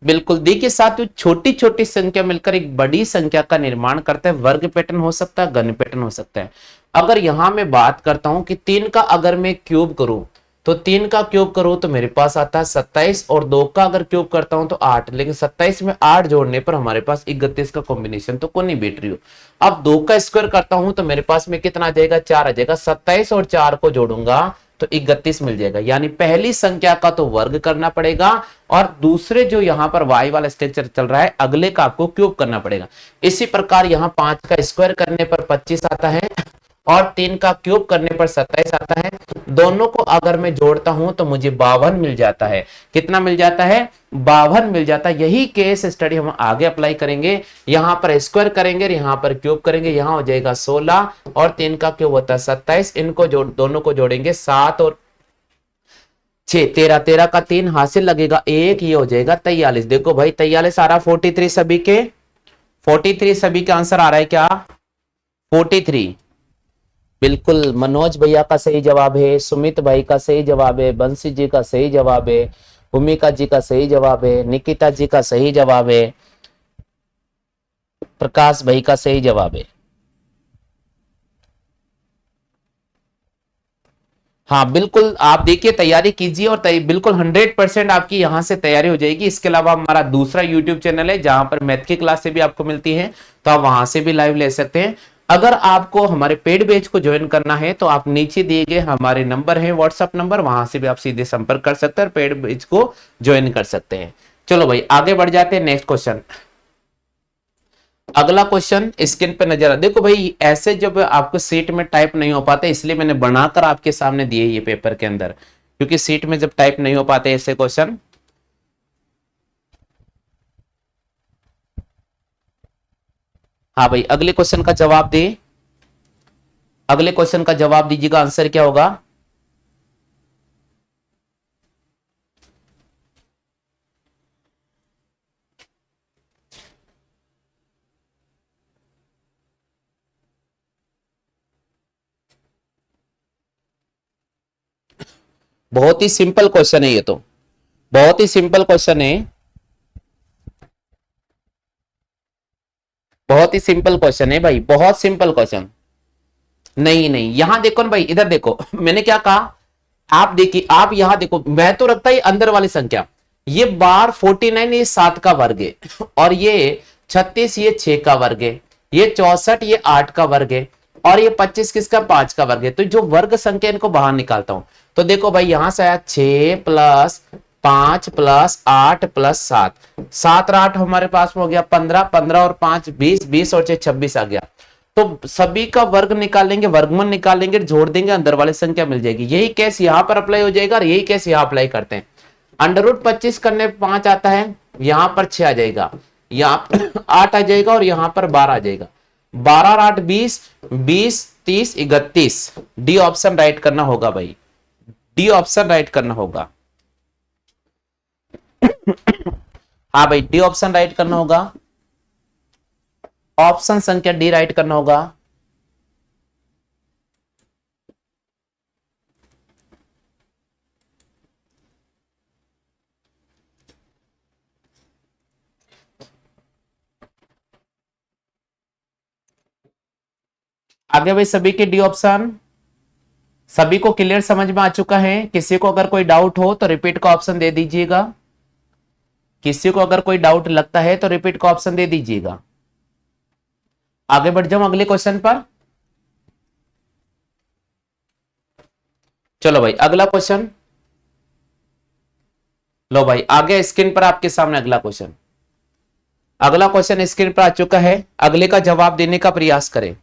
बिल्कुल, देखिए साथियों, छोटी छोटी संख्या मिलकर एक बड़ी संख्या का निर्माण करता है। वर्ग पैटर्न हो सकता है, घन पैटर्न हो सकता है। अगर यहां मैं बात करता हूं कि तीन का अगर मैं क्यूब करूं, तो तीन का क्यूब करूं तो मेरे पास आता है 27, और दो का अगर क्यूब करता हूं तो 8। लेकिन 27 में 8 जोड़ने पर हमारे पास 31 का कॉम्बिनेशन तो कौन नहीं बैठ रही हो। अब दो का स्क्वायर करता हूं तो मेरे पास में कितना आ जाएगा, 4 आ जाएगा। 27 और 4 को जोड़ूंगा तो 31 मिल जाएगा। यानी पहली संख्या का तो वर्ग करना पड़ेगा, और दूसरे जो यहां पर y वाला स्ट्रक्चर चल रहा है, अगले का आपको क्यूब करना पड़ेगा। इसी प्रकार यहां 5 का स्क्वायर करने पर 25 आता है, और 3 का क्यूब करने पर 27 आता है। दोनों को अगर मैं जोड़ता हूं तो मुझे 52 मिल जाता है। कितना मिल जाता है, 52 मिल जाता है। यही केस स्टडी हम आगे अप्लाई करेंगे। यहां पर स्क्वायर करेंगे, यहां पर क्यूब करेंगे, यहां हो जाएगा 16, और 3 का क्यूब होता है 27। इनको दोनों को जोड़ेंगे, 7 और 6 13, 13 का 3 हासिल लगेगा 1, ये हो जाएगा 43। देखो भाई, 43 आ रहा, 43 सभी के, 43 सभी का आंसर आ रहा है क्या, 43। बिल्कुल, मनोज भैया का सही जवाब है, सुमित भाई का सही जवाब है, बंसी जी का सही जवाब है, भूमिका जी का सही जवाब है, निकिता जी का सही जवाब है, प्रकाश भाई का सही जवाब है। हाँ बिल्कुल, आप देखिए तैयारी कीजिए, और बिल्कुल 100% आपकी यहां से तैयारी हो जाएगी। इसके अलावा हमारा दूसरा यूट्यूब चैनल है जहां पर मैथ की क्लास से भी आपको मिलती है, तो आप वहां से भी लाइव ले सकते हैं। अगर आपको हमारे पेड बैच को ज्वाइन करना है तो आप नीचे दिए गए हमारे नंबर है, व्हाट्सएप नंबर, वहां से भी आप सीधे संपर्क कर सकते हैं और पेड बैच को ज्वाइन कर सकते हैं। चलो भाई आगे बढ़ जाते हैं। नेक्स्ट क्वेश्चन, अगला क्वेश्चन स्क्रीन पे नजर आ, देखो भाई, ऐसे जब आपको सीट में टाइप नहीं हो पाते, इसलिए मैंने बनाकर आपके सामने दिए ये पेपर के अंदर, क्योंकि सीट में जब टाइप नहीं हो पाते ऐसे क्वेश्चन। हाँ भाई, अगले क्वेश्चन का जवाब दे, अगले क्वेश्चन का जवाब दीजिएगा, आंसर क्या होगा। बहुत ही सिंपल क्वेश्चन है ये तो, बहुत ही सिंपल क्वेश्चन है, बहुत ही सिंपल क्वेश्चन है भाई, बहुत सिंपल क्वेश्चन। नहीं नहीं, यहां देखो ना भाई, इधर देखो मैंने क्या कहा, आप देखिए, आप यहां देखो, मैं तो रखता ही अंदर वाली संख्या। ये बार 49 ये 7 का वर्ग है, और ये 36 ये 6 का वर्ग है, ये 64 ये 8 का वर्ग है, और ये 25 किसका, 5 का वर्ग है। तो जो वर्ग संख्या इनको बाहर निकालता हूं, तो देखो भाई यहां से आया 6 प्लस 5 प्लस 8 प्लस 7, 7 और 8 हमारे पास में हो गया 15, 15 और 5 20, 20 और 6 26 आ गया। तो सभी का वर्ग निकालेंगे, वर्गमूल निकालेंगे, जोड़ देंगे, अंदर वाली संख्या मिल जाएगी। यही केस यहां पर अप्लाई हो जाएगा और यही केस यहां अप्लाई करते हैं। अंडर रूट 25 करने पे 5 आता है, यहां पर 6 आ जाएगा, यहां पर 8 आ जाएगा और यहां पर 12 आ जाएगा। 12 और 8 20, 20 30 31। डी ऑप्शन राइट करना होगा भाई, डी ऑप्शन राइट करना होगा। हाँ भाई, डी ऑप्शन राइट करना होगा, ऑप्शन संख्या डी राइट करना होगा। आगे भाई सभी के डी ऑप्शन, सभी को क्लियर समझ में आ चुका है? किसी को अगर कोई डाउट हो तो रिपीट का ऑप्शन दे दीजिएगा। किसी को अगर कोई डाउट लगता है तो रिपीट का ऑप्शन दे दीजिएगा। आगे बढ़ जाऊं अगले क्वेश्चन पर। चलो भाई अगला क्वेश्चन, लो भाई आगे स्क्रीन पर आपके सामने अगला क्वेश्चन, अगला क्वेश्चन स्क्रीन पर आ चुका है। अगले का जवाब देने का प्रयास करें।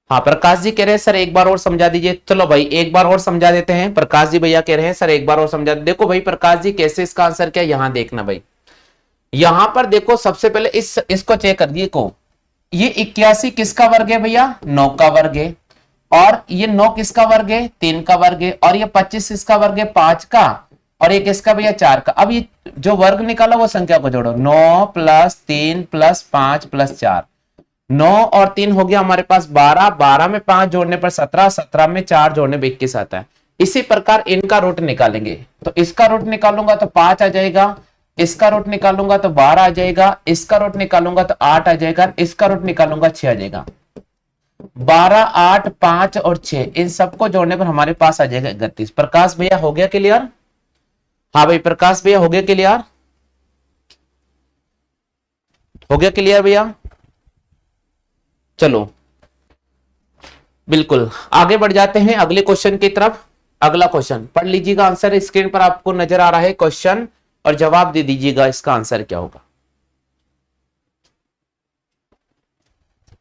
हाँ प्रकाश जी कह रहे हैं सर एक बार और समझा दीजिए। चलो भाई एक बार और समझा देते हैं। प्रकाश जी भैया कह रहे हैं सर एक बार और समझा। देखो भाई प्रकाश जी कैसे इसका आंसर क्या, यहां देखना भाई, यहां पर देखो सबसे पहले इसको चेक कर दिए को, ये 81 किसका वर्ग है भैया, 9 का वर्ग है। और ये 9 किसका वर्ग है, 3 का वर्ग है। और ये 25 किसका वर्ग है, 5 का। और ये किसका भैया, 4 का। अब ये जो वर्ग निकाला वो संख्या को जोड़ो, 9 प्लस 3 प्लस 5 प्लस 4। 9 और 3 हो गया हमारे पास 12, 12 में 5 जोड़ने पर 17, 17 में 4 जोड़ने पर 21 आता है। इसी प्रकार इनका रूट निकालेंगे, तो इसका रूट निकालूंगा तो 5 आ जाएगा, इसका रूट निकालूंगा तो 12 आ जाएगा, इसका रूट निकालूंगा तो 8 आ जाएगा, इसका रूट निकालूंगा 6 आ जाएगा। 12 8 5 और 6 इन सबको जोड़ने पर हमारे पास आ जाएगा 31। प्रकाश भैया हो गया क्लियर? हाँ भाई प्रकाश भैया हो गया क्लियर? हो गया क्लियर भैया? चलो बिल्कुल आगे बढ़ जाते हैं अगले क्वेश्चन की तरफ। अगला क्वेश्चन पढ़ लीजिएगा, आंसर स्क्रीन पर आपको नजर आ रहा है क्वेश्चन, और जवाब दे दीजिएगा इसका आंसर क्या होगा।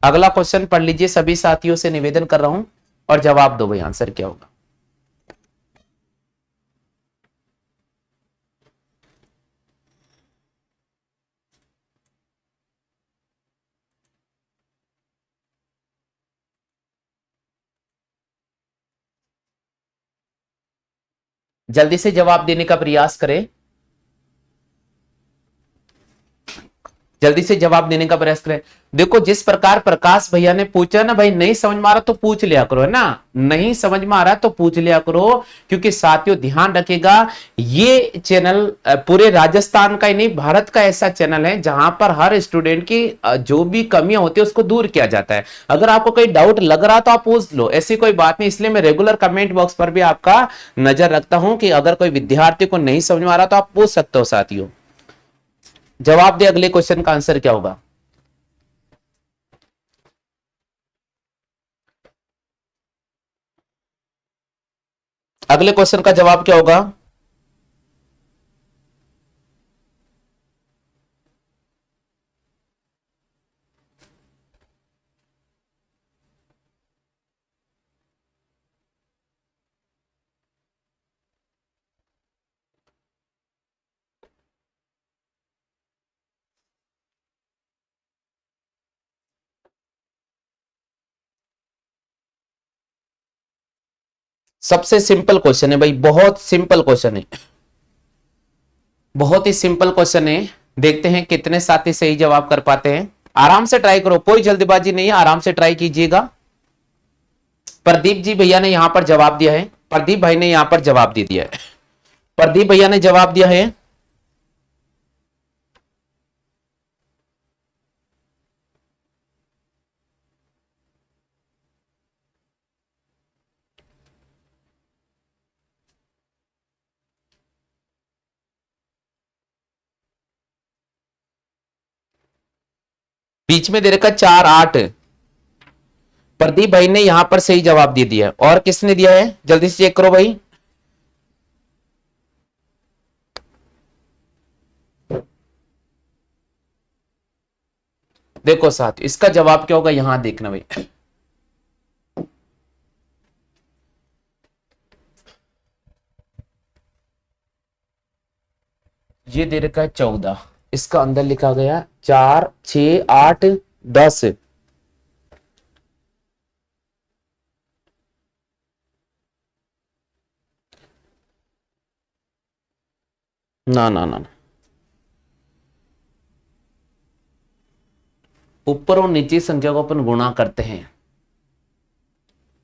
अगला क्वेश्चन पढ़ लीजिए, सभी साथियों से निवेदन कर रहा हूं, और जवाब दो भाई आंसर क्या होगा। जल्दी से जवाब देने का प्रयास करें, जल्दी से जवाब देने का प्रयास करें। देखो जिस प्रकार प्रकाश भैया ने पूछा ना भाई, नहीं समझ में आ रहा तो पूछ लिया करो, है ना, नहीं समझ में आ रहा तो पूछ लिया करो। क्योंकि साथियों ध्यान रखेगा, ये चैनल पूरे राजस्थान का ही नहीं भारत का ऐसा चैनल है जहां पर हर स्टूडेंट की जो भी कमियां होती है उसको दूर किया जाता है। अगर आपको कोई डाउट लग रहा तो आप पूछ लो, ऐसी कोई बात नहीं। इसलिए मैं रेगुलर कमेंट बॉक्स पर भी आपका नजर रखता हूं कि अगर कोई विद्यार्थी को नहीं समझ में आ रहा तो आप पूछ सकते हो साथियों। जवाब दे अगले क्वेश्चन का आंसर क्या होगा। अगले क्वेश्चन का जवाब क्या होगा। सबसे सिंपल क्वेश्चन है भाई, बहुत सिंपल क्वेश्चन है, बहुत ही सिंपल क्वेश्चन है। देखते हैं कितने साथी सही जवाब कर पाते हैं। आराम से ट्राई करो, कोई जल्दबाजी नहीं है, आराम से ट्राई कीजिएगा। प्रदीप जी भैया ने यहां पर जवाब दिया है, प्रदीप भाई ने यहां पर जवाब दे दिया है, प्रदीप भैया ने जवाब दिया है। बीच में दे रखा 4 8। प्रदीप भाई ने यहां पर सही जवाब दे दिया है, और किसने दिया है जल्दी से चेक करो भाई। देखो साथ, इसका जवाब क्या होगा यहां देखना भाई। ये दे रखा है 14, इसका अंदर लिखा गया 4 6 8 10। ना ना ना, ऊपर और नीचे संख्या को अपन गुणा करते हैं।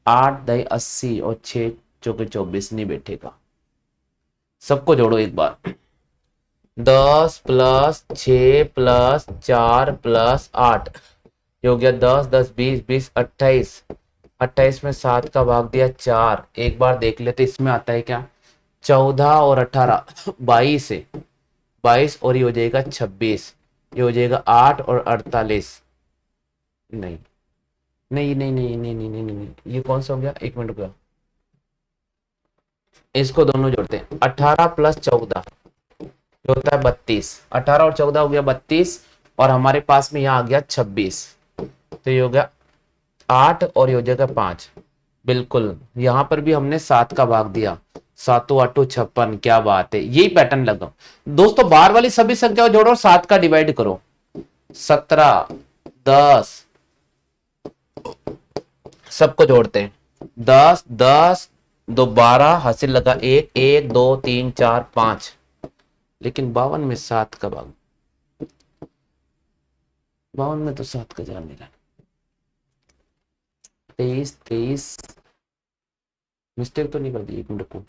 8 दही 80 और 6 चौके 24 नहीं बैठेगा। सबको जोड़ो एक बार। 10 प्लस 6 प्लस 4 प्लस 8, ये हो गया 10 10 20 20 28। 28 में 7 का भाग दिया 4। एक बार देख लेते इसमें आता है क्या। 14 और 18 22 है। 22 और ये हो जाएगा 26। ये हो जाएगा 8 और 48। नहीं नहीं नहीं नहीं नहीं नहीं नहीं नहीं, नहीं। ये कौन सा हो गया, एक मिनट रुको। इसको दोनों जोड़ते हैं। 18 प्लस 14 जो होता है 32। 18 और 14 हो गया 32, और हमारे पास में यहाँ आ गया 26। तो ये हो गया 8 और ये हो जाएगा 5। बिल्कुल, यहां पर भी हमने 7 का भाग दिया। 7 8 56, क्या बात है, यही पैटर्न लगा। दोस्तों बाहर वाली सभी संख्याओं जोड़ो, 7 का डिवाइड करो। 17 10, सबको जोड़ते हैं। 10 10 2 12, हासिल लगा 1 1 2 3 4 5। लेकिन 52 में 7 का भाग, 52 में तो 7 का जान मिला। 23 23, मिस्टेक तो नहीं कर दी, एक मिनट को।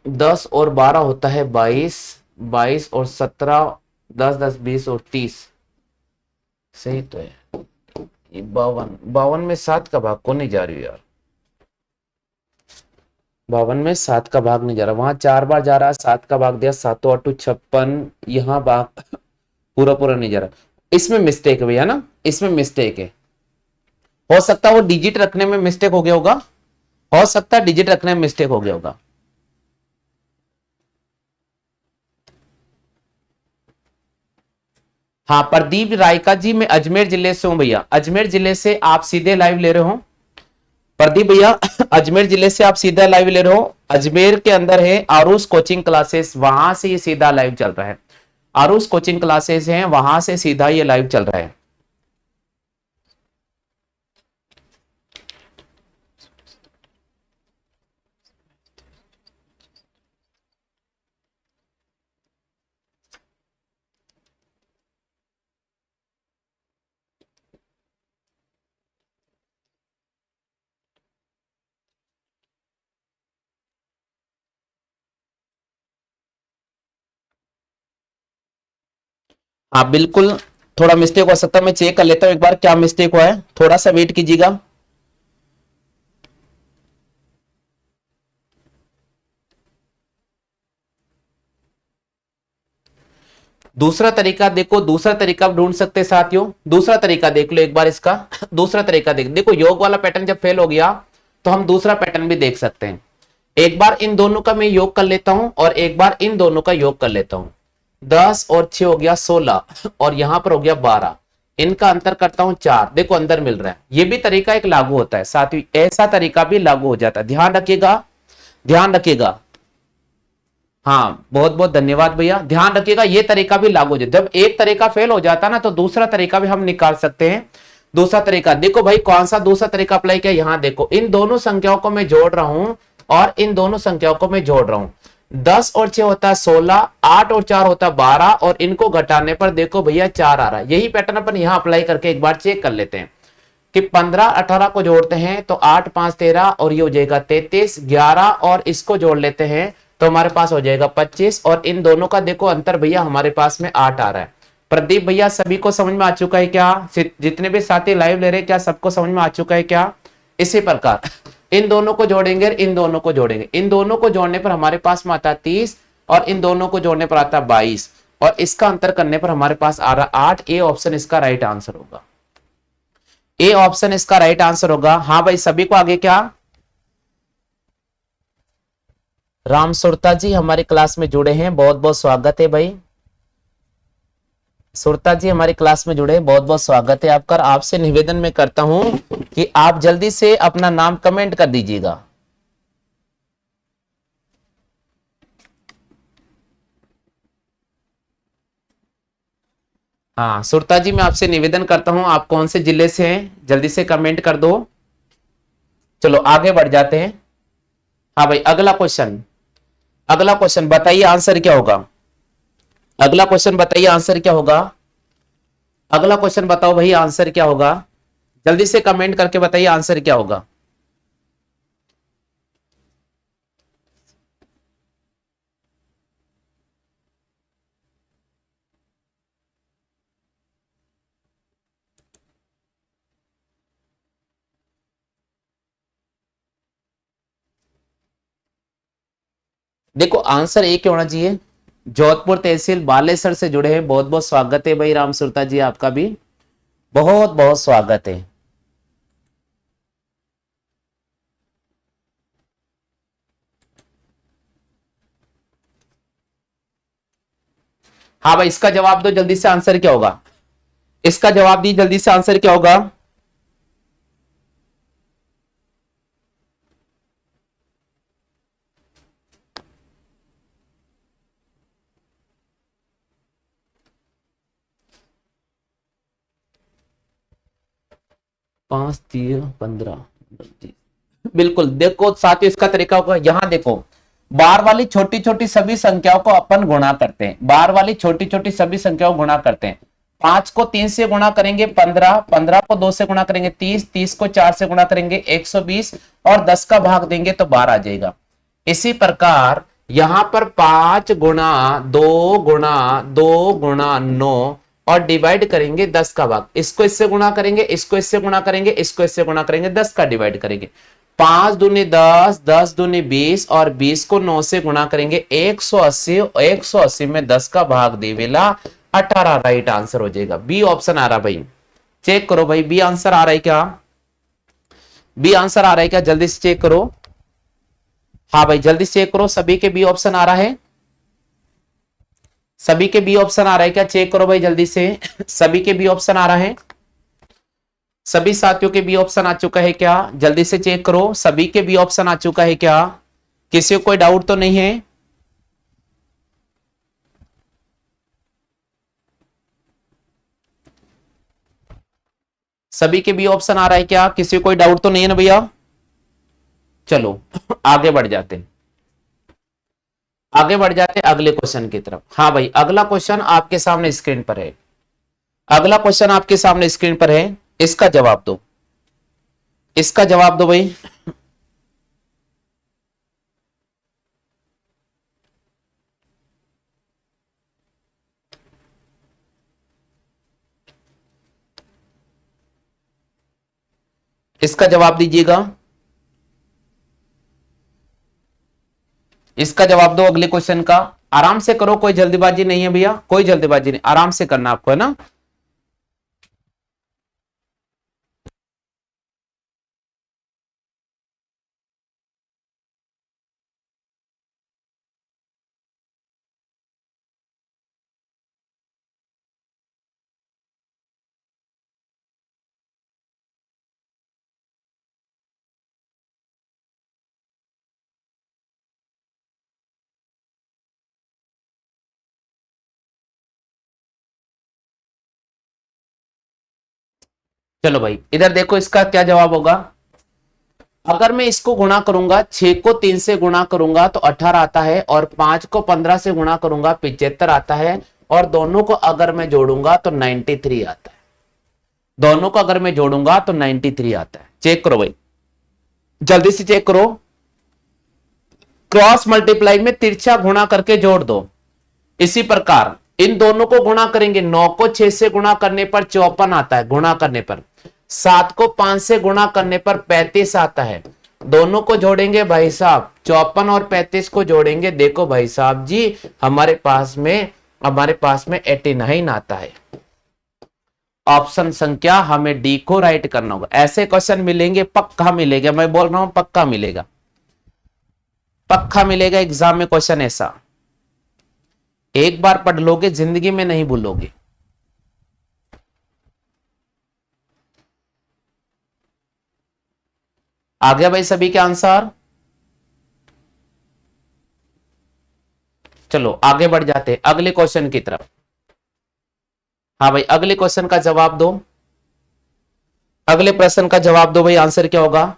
10 और 12 होता है 22। 22 और 17, 10 10 20 और 30। सही तो है। 52, 52 में 7 का भाग को नहीं जा रही यार। 52 में 7 का भाग नहीं जा रहा, वहां 4 बार जा रहा है, 7 का भाग दिया, 7 8 56। यहाँ भाग पूरा पूरा नहीं जा रहा। इसमें मिस्टेक है भैया ना, इसमें मिस्टेक है। हो सकता है वो डिजिट रखने में मिस्टेक हो गया होगा। हो सकता है डिजिट रखने में मिस्टेक हो गया होगा। हाँ प्रदीप रायका जी, मैं अजमेर जिले से हूं भैया। अजमेर जिले से आप सीधे लाइव ले रहे हो प्रदीप भैया। अजमेर जिले से आप सीधा लाइव ले रहे हो। अजमेर के अंदर है आरूस कोचिंग क्लासेस, वहां से ये सीधा लाइव चल रहा है। आरूस कोचिंग क्लासेस हैं, वहां से सीधा ये लाइव चल रहा है। हाँ बिल्कुल, थोड़ा मिस्टेक हो सकता है, मैं चेक कर लेता हूं एक बार क्या मिस्टेक हुआ है, थोड़ा सा वेट कीजिएगा। दूसरा तरीका देखो, दूसरा तरीका आप ढूंढ सकते हैं साथियों। दूसरा तरीका देख लो एक बार इसका। दूसरा तरीका देखो, योग वाला पैटर्न जब फेल हो गया तो हम दूसरा पैटर्न भी देख सकते हैं। एक बार इन दोनों का मैं योग कर लेता हूं और एक बार इन दोनों का योग कर लेता हूं। 10 और 6 हो गया 16, और यहां पर हो गया 12। इनका अंतर करता हूं 4, देखो अंदर मिल रहा है। ये भी तरीका एक लागू होता है साथियों, ऐसा तरीका भी लागू हो जाता है, ध्यान रखिएगा। ध्यान रखिएगा। हाँ बहुत बहुत धन्यवाद भैया, ध्यान रखिएगा ये तरीका भी लागू हो जाए। जब एक तरीका फेल हो जाता है ना, तो दूसरा तरीका भी हम निकाल सकते हैं। दूसरा तरीका देखो भाई, कौन सा दूसरा तरीका अप्लाई किया, यहां देखो इन दोनों संख्याओं को मैं जोड़ रहा हूं और इन दोनों संख्याओं को मैं जोड़ रहा हूं। 10 और 6 होता है 16, 8 और 4 होता है 12, और इनको घटाने पर देखो भैया 4 आ रहा है। यही पैटर्न अपन यहां अप्लाई करके एक बार चेक कर लेते हैं कि 15 18 को जोड़ते हैं तो 8 5 13, और ये हो जाएगा 33। 11 और इसको जोड़ लेते हैं तो हमारे पास हो जाएगा 25, और इन दोनों का देखो अंतर भैया हमारे पास में 8 आ रहा है। प्रदीप भैया सभी को समझ में आ चुका है क्या, जितने भी साथी लाइव ले रहे हैं क्या सबको समझ में आ चुका है क्या। इसी प्रकार इन दोनों को जोड़ेंगे, इन दोनों को जोड़ेंगे, इन दोनों को जोड़ने पर हमारे पास में आता है 30, और इन दोनों को जोड़ने पर आता है 22, और इसका अंतर करने पर हमारे पास आ रहा है 8। ए ऑप्शन इसका राइट आंसर होगा। ए ऑप्शन इसका राइट आंसर होगा। हाँ भाई सभी को आगे क्या। राम सुरता जी हमारी क्लास में जुड़े हैं, बहुत बहुत स्वागत है भाई। सुरता जी हमारी क्लास में जुड़े, बहुत बहुत स्वागत है आपका। आपसे निवेदन मैं करता हूं कि आप जल्दी से अपना नाम कमेंट कर दीजिएगा। हाँ सुरता जी, मैं आपसे निवेदन करता हूं, आप कौन से जिले से हैं जल्दी से कमेंट कर दो। चलो आगे बढ़ जाते हैं। हाँ भाई, अगला क्वेश्चन, अगला क्वेश्चन बताइए आंसर क्या होगा। अगला क्वेश्चन बताइए आंसर क्या होगा। अगला क्वेश्चन बताओ भाई आंसर क्या होगा। जल्दी से कमेंट करके बताइए आंसर क्या होगा। देखो आंसर एक ही होना चाहिए। जोधपुर तहसील बालेसर से जुड़े हैं, बहुत बहुत स्वागत है भाई राम सुरता जी, आपका भी बहुत बहुत स्वागत है। हाँ भाई, इसका जवाब दो जल्दी से, आंसर क्या होगा। इसका जवाब दी जल्दी से, आंसर क्या होगा। 5, 3, 15। बिल्कुल, देखो साथियों इसका तरीका होगा, यहां देखो बार वाली छोटी छोटी सभी संख्याओं को अपन गुणा करते हैं। बार वाली छोटी छोटी सभी संख्याओं को गुणा करते हैं। 5 को 3 से गुणा करेंगे 15, 15 को 2 से गुणा करेंगे 30, 30 को 4 से गुणा करेंगे 120 और 10 का भाग देंगे तो 12 आ जाएगा। इसी प्रकार यहां पर 5 गुणा 2 गुणा 2 गुणा 9 और डिवाइड करेंगे 10 का भाग। इसको इससे गुणा करेंगे, इसको इससे गुणा करेंगे, इसको इससे गुणा करेंगे, 10 का डिवाइड करेंगे। 5 दूनी 10, 10 दूनी 20 और 20 को 9 से गुणा करेंगे 180, 180 में 10 का भाग देवेला 18 राइट आंसर हो जाएगा। बी ऑप्शन आ रहा भाई, चेक करो भाई बी आंसर आ रहा है क्या। बी आंसर आ रहा है क्या, जल्दी से चेक करो। हाँ भाई जल्दी से चेक करो, सभी के बी ऑप्शन आ रहा है। सभी के बी ऑप्शन आ रहा है क्या, चेक करो भाई जल्दी से। सभी के बी ऑप्शन आ रहा है। सभी साथियों के बी ऑप्शन आ चुका है क्या, जल्दी से चेक करो। सभी के बी ऑप्शन आ चुका है क्या, किसी को कोई डाउट तो नहीं है। सभी के बी ऑप्शन आ रहा है क्या, किसी को कोई डाउट तो नहीं है ना भैया। चलो आगे बढ़ जाते हैं, आगे बढ़ जाते हैं अगले क्वेश्चन की तरफ। हाँ भाई, अगला क्वेश्चन आपके सामने स्क्रीन पर है। अगला क्वेश्चन आपके सामने स्क्रीन पर है, इसका जवाब दो। इसका जवाब दो भाई। इसका जवाब दीजिएगा। इसका जवाब दो अगले क्वेश्चन का। आराम से करो, कोई जल्दीबाजी नहीं है भैया, कोई जल्दीबाजी नहीं, आराम से करना आपको है ना। चलो भाई इधर देखो, इसका क्या जवाब होगा। अगर मैं इसको गुणा करूंगा, 6 को 3 से गुणा करूंगा तो 18 आता है, और 5 को 15 से गुणा करूंगा 75 आता है, और दोनों को अगर मैं जोड़ूंगा तो 93 आता है। दोनों को अगर मैं जोड़ूंगा तो 93 आता है। चेक करो भाई, जल्दी से चेक करो। क्रॉस मल्टीप्लाई में तिरछा गुणा करके जोड़ दो। इसी प्रकार इन दोनों को गुणा करेंगे, 9 को 6 से गुणा करने पर 54 आता है, गुणा करने पर। 7 को 5 से गुणा करने पर 35 आता है। दोनों को जोड़ेंगे भाई साहब, 54 और 35 को जोड़ेंगे, देखो भाई साहब जी हमारे पास में 89 आता है। ऑप्शन संख्या हमें डी को राइट करना होगा। ऐसे क्वेश्चन मिलेंगे, पक्का मिलेगा, मैं बोल रहा हूं पक्का मिलेगा, पक्का मिलेगा एग्जाम में क्वेश्चन ऐसा। एक बार पढ़ लोगे जिंदगी में नहीं भूलोगे। आ गया भाई सभी के आंसर? चलो आगे बढ़ जाते हैं अगले क्वेश्चन की तरफ। हाँ भाई अगले क्वेश्चन का जवाब दो, अगले प्रश्न का जवाब दो भाई, आंसर क्या होगा?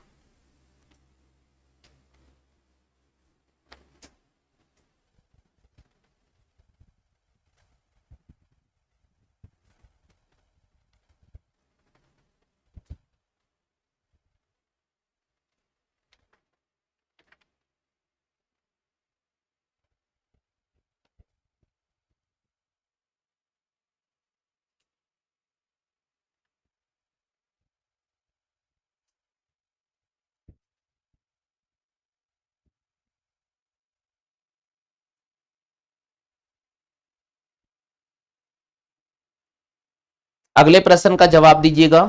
अगले प्रश्न का जवाब दीजिएगा।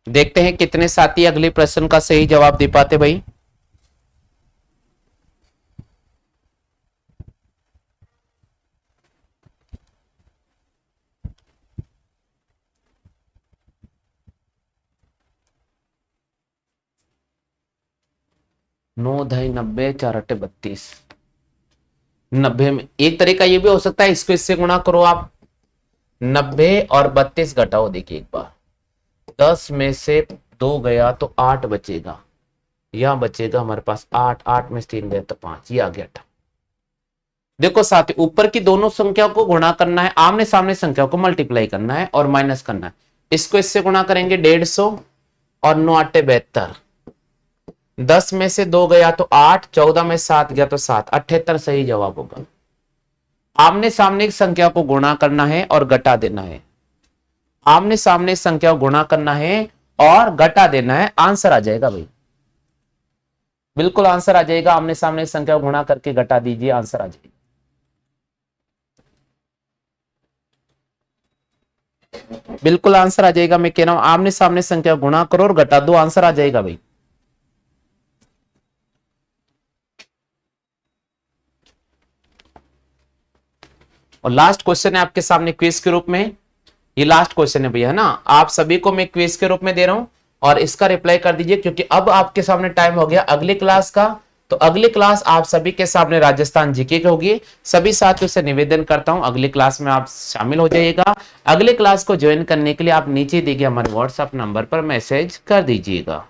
देखते हैं कितने साथी अगले प्रश्न का सही जवाब दे पाते भाई। नौ दही 90, 4 8 32। 90 में एक तरीका ये भी हो सकता है, इसको इससे गुणा करो आप। 90 और 32 घटाओ, देखिए एक बार। 10 में से 2 गया तो 8 बचेगा, यहां बचेगा हमारे पास 8, 8 में से 3 गया तो 5, ये आ गया 8। देखो साथ ऊपर की दोनों संख्या को गुणा करना है, आमने सामने संख्या को मल्टीप्लाई करना है और माइनस करना है। इसको इससे गुणा करेंगे 150 और 9 8 72। 10 में से 2 गया तो 8, 14 में 7 गया तो 7, 78 सही जवाब होगा। आमने सामने एक संख्या को गुणा करना है और घटा देना है, आमने सामने संख्या को गुणा करना है और घटा देना है, आंसर आ जाएगा भाई। बिल्कुल आंसर आ जाएगा, आमने सामने संख्या को गुणा करके घटा दीजिए, आंसर आ जाएगा। बिल्कुल आंसर आ जाएगा, मैं कह रहा हूं आमने सामने संख्या गुणा करो और घटा दो, आंसर आ जाएगा भाई। और लास्ट क्वेश्चन है आपके सामने क्विज के रूप में, ये लास्ट क्वेश्चन है भैया, है ना। आप सभी को मैं क्विज के रूप में दे रहा हूं और इसका रिप्लाई कर दीजिए, क्योंकि अब आपके सामने टाइम हो गया अगली क्लास का। तो अगली क्लास आप सभी के सामने राजस्थान जीके की होगी। सभी साथियों से निवेदन करता हूं अगली क्लास में आप शामिल हो जाइएगा। अगली क्लास को ज्वाइन करने के लिए आप नीचे दिए गए हमारे व्हाट्सएप नंबर पर मैसेज कर दीजिएगा।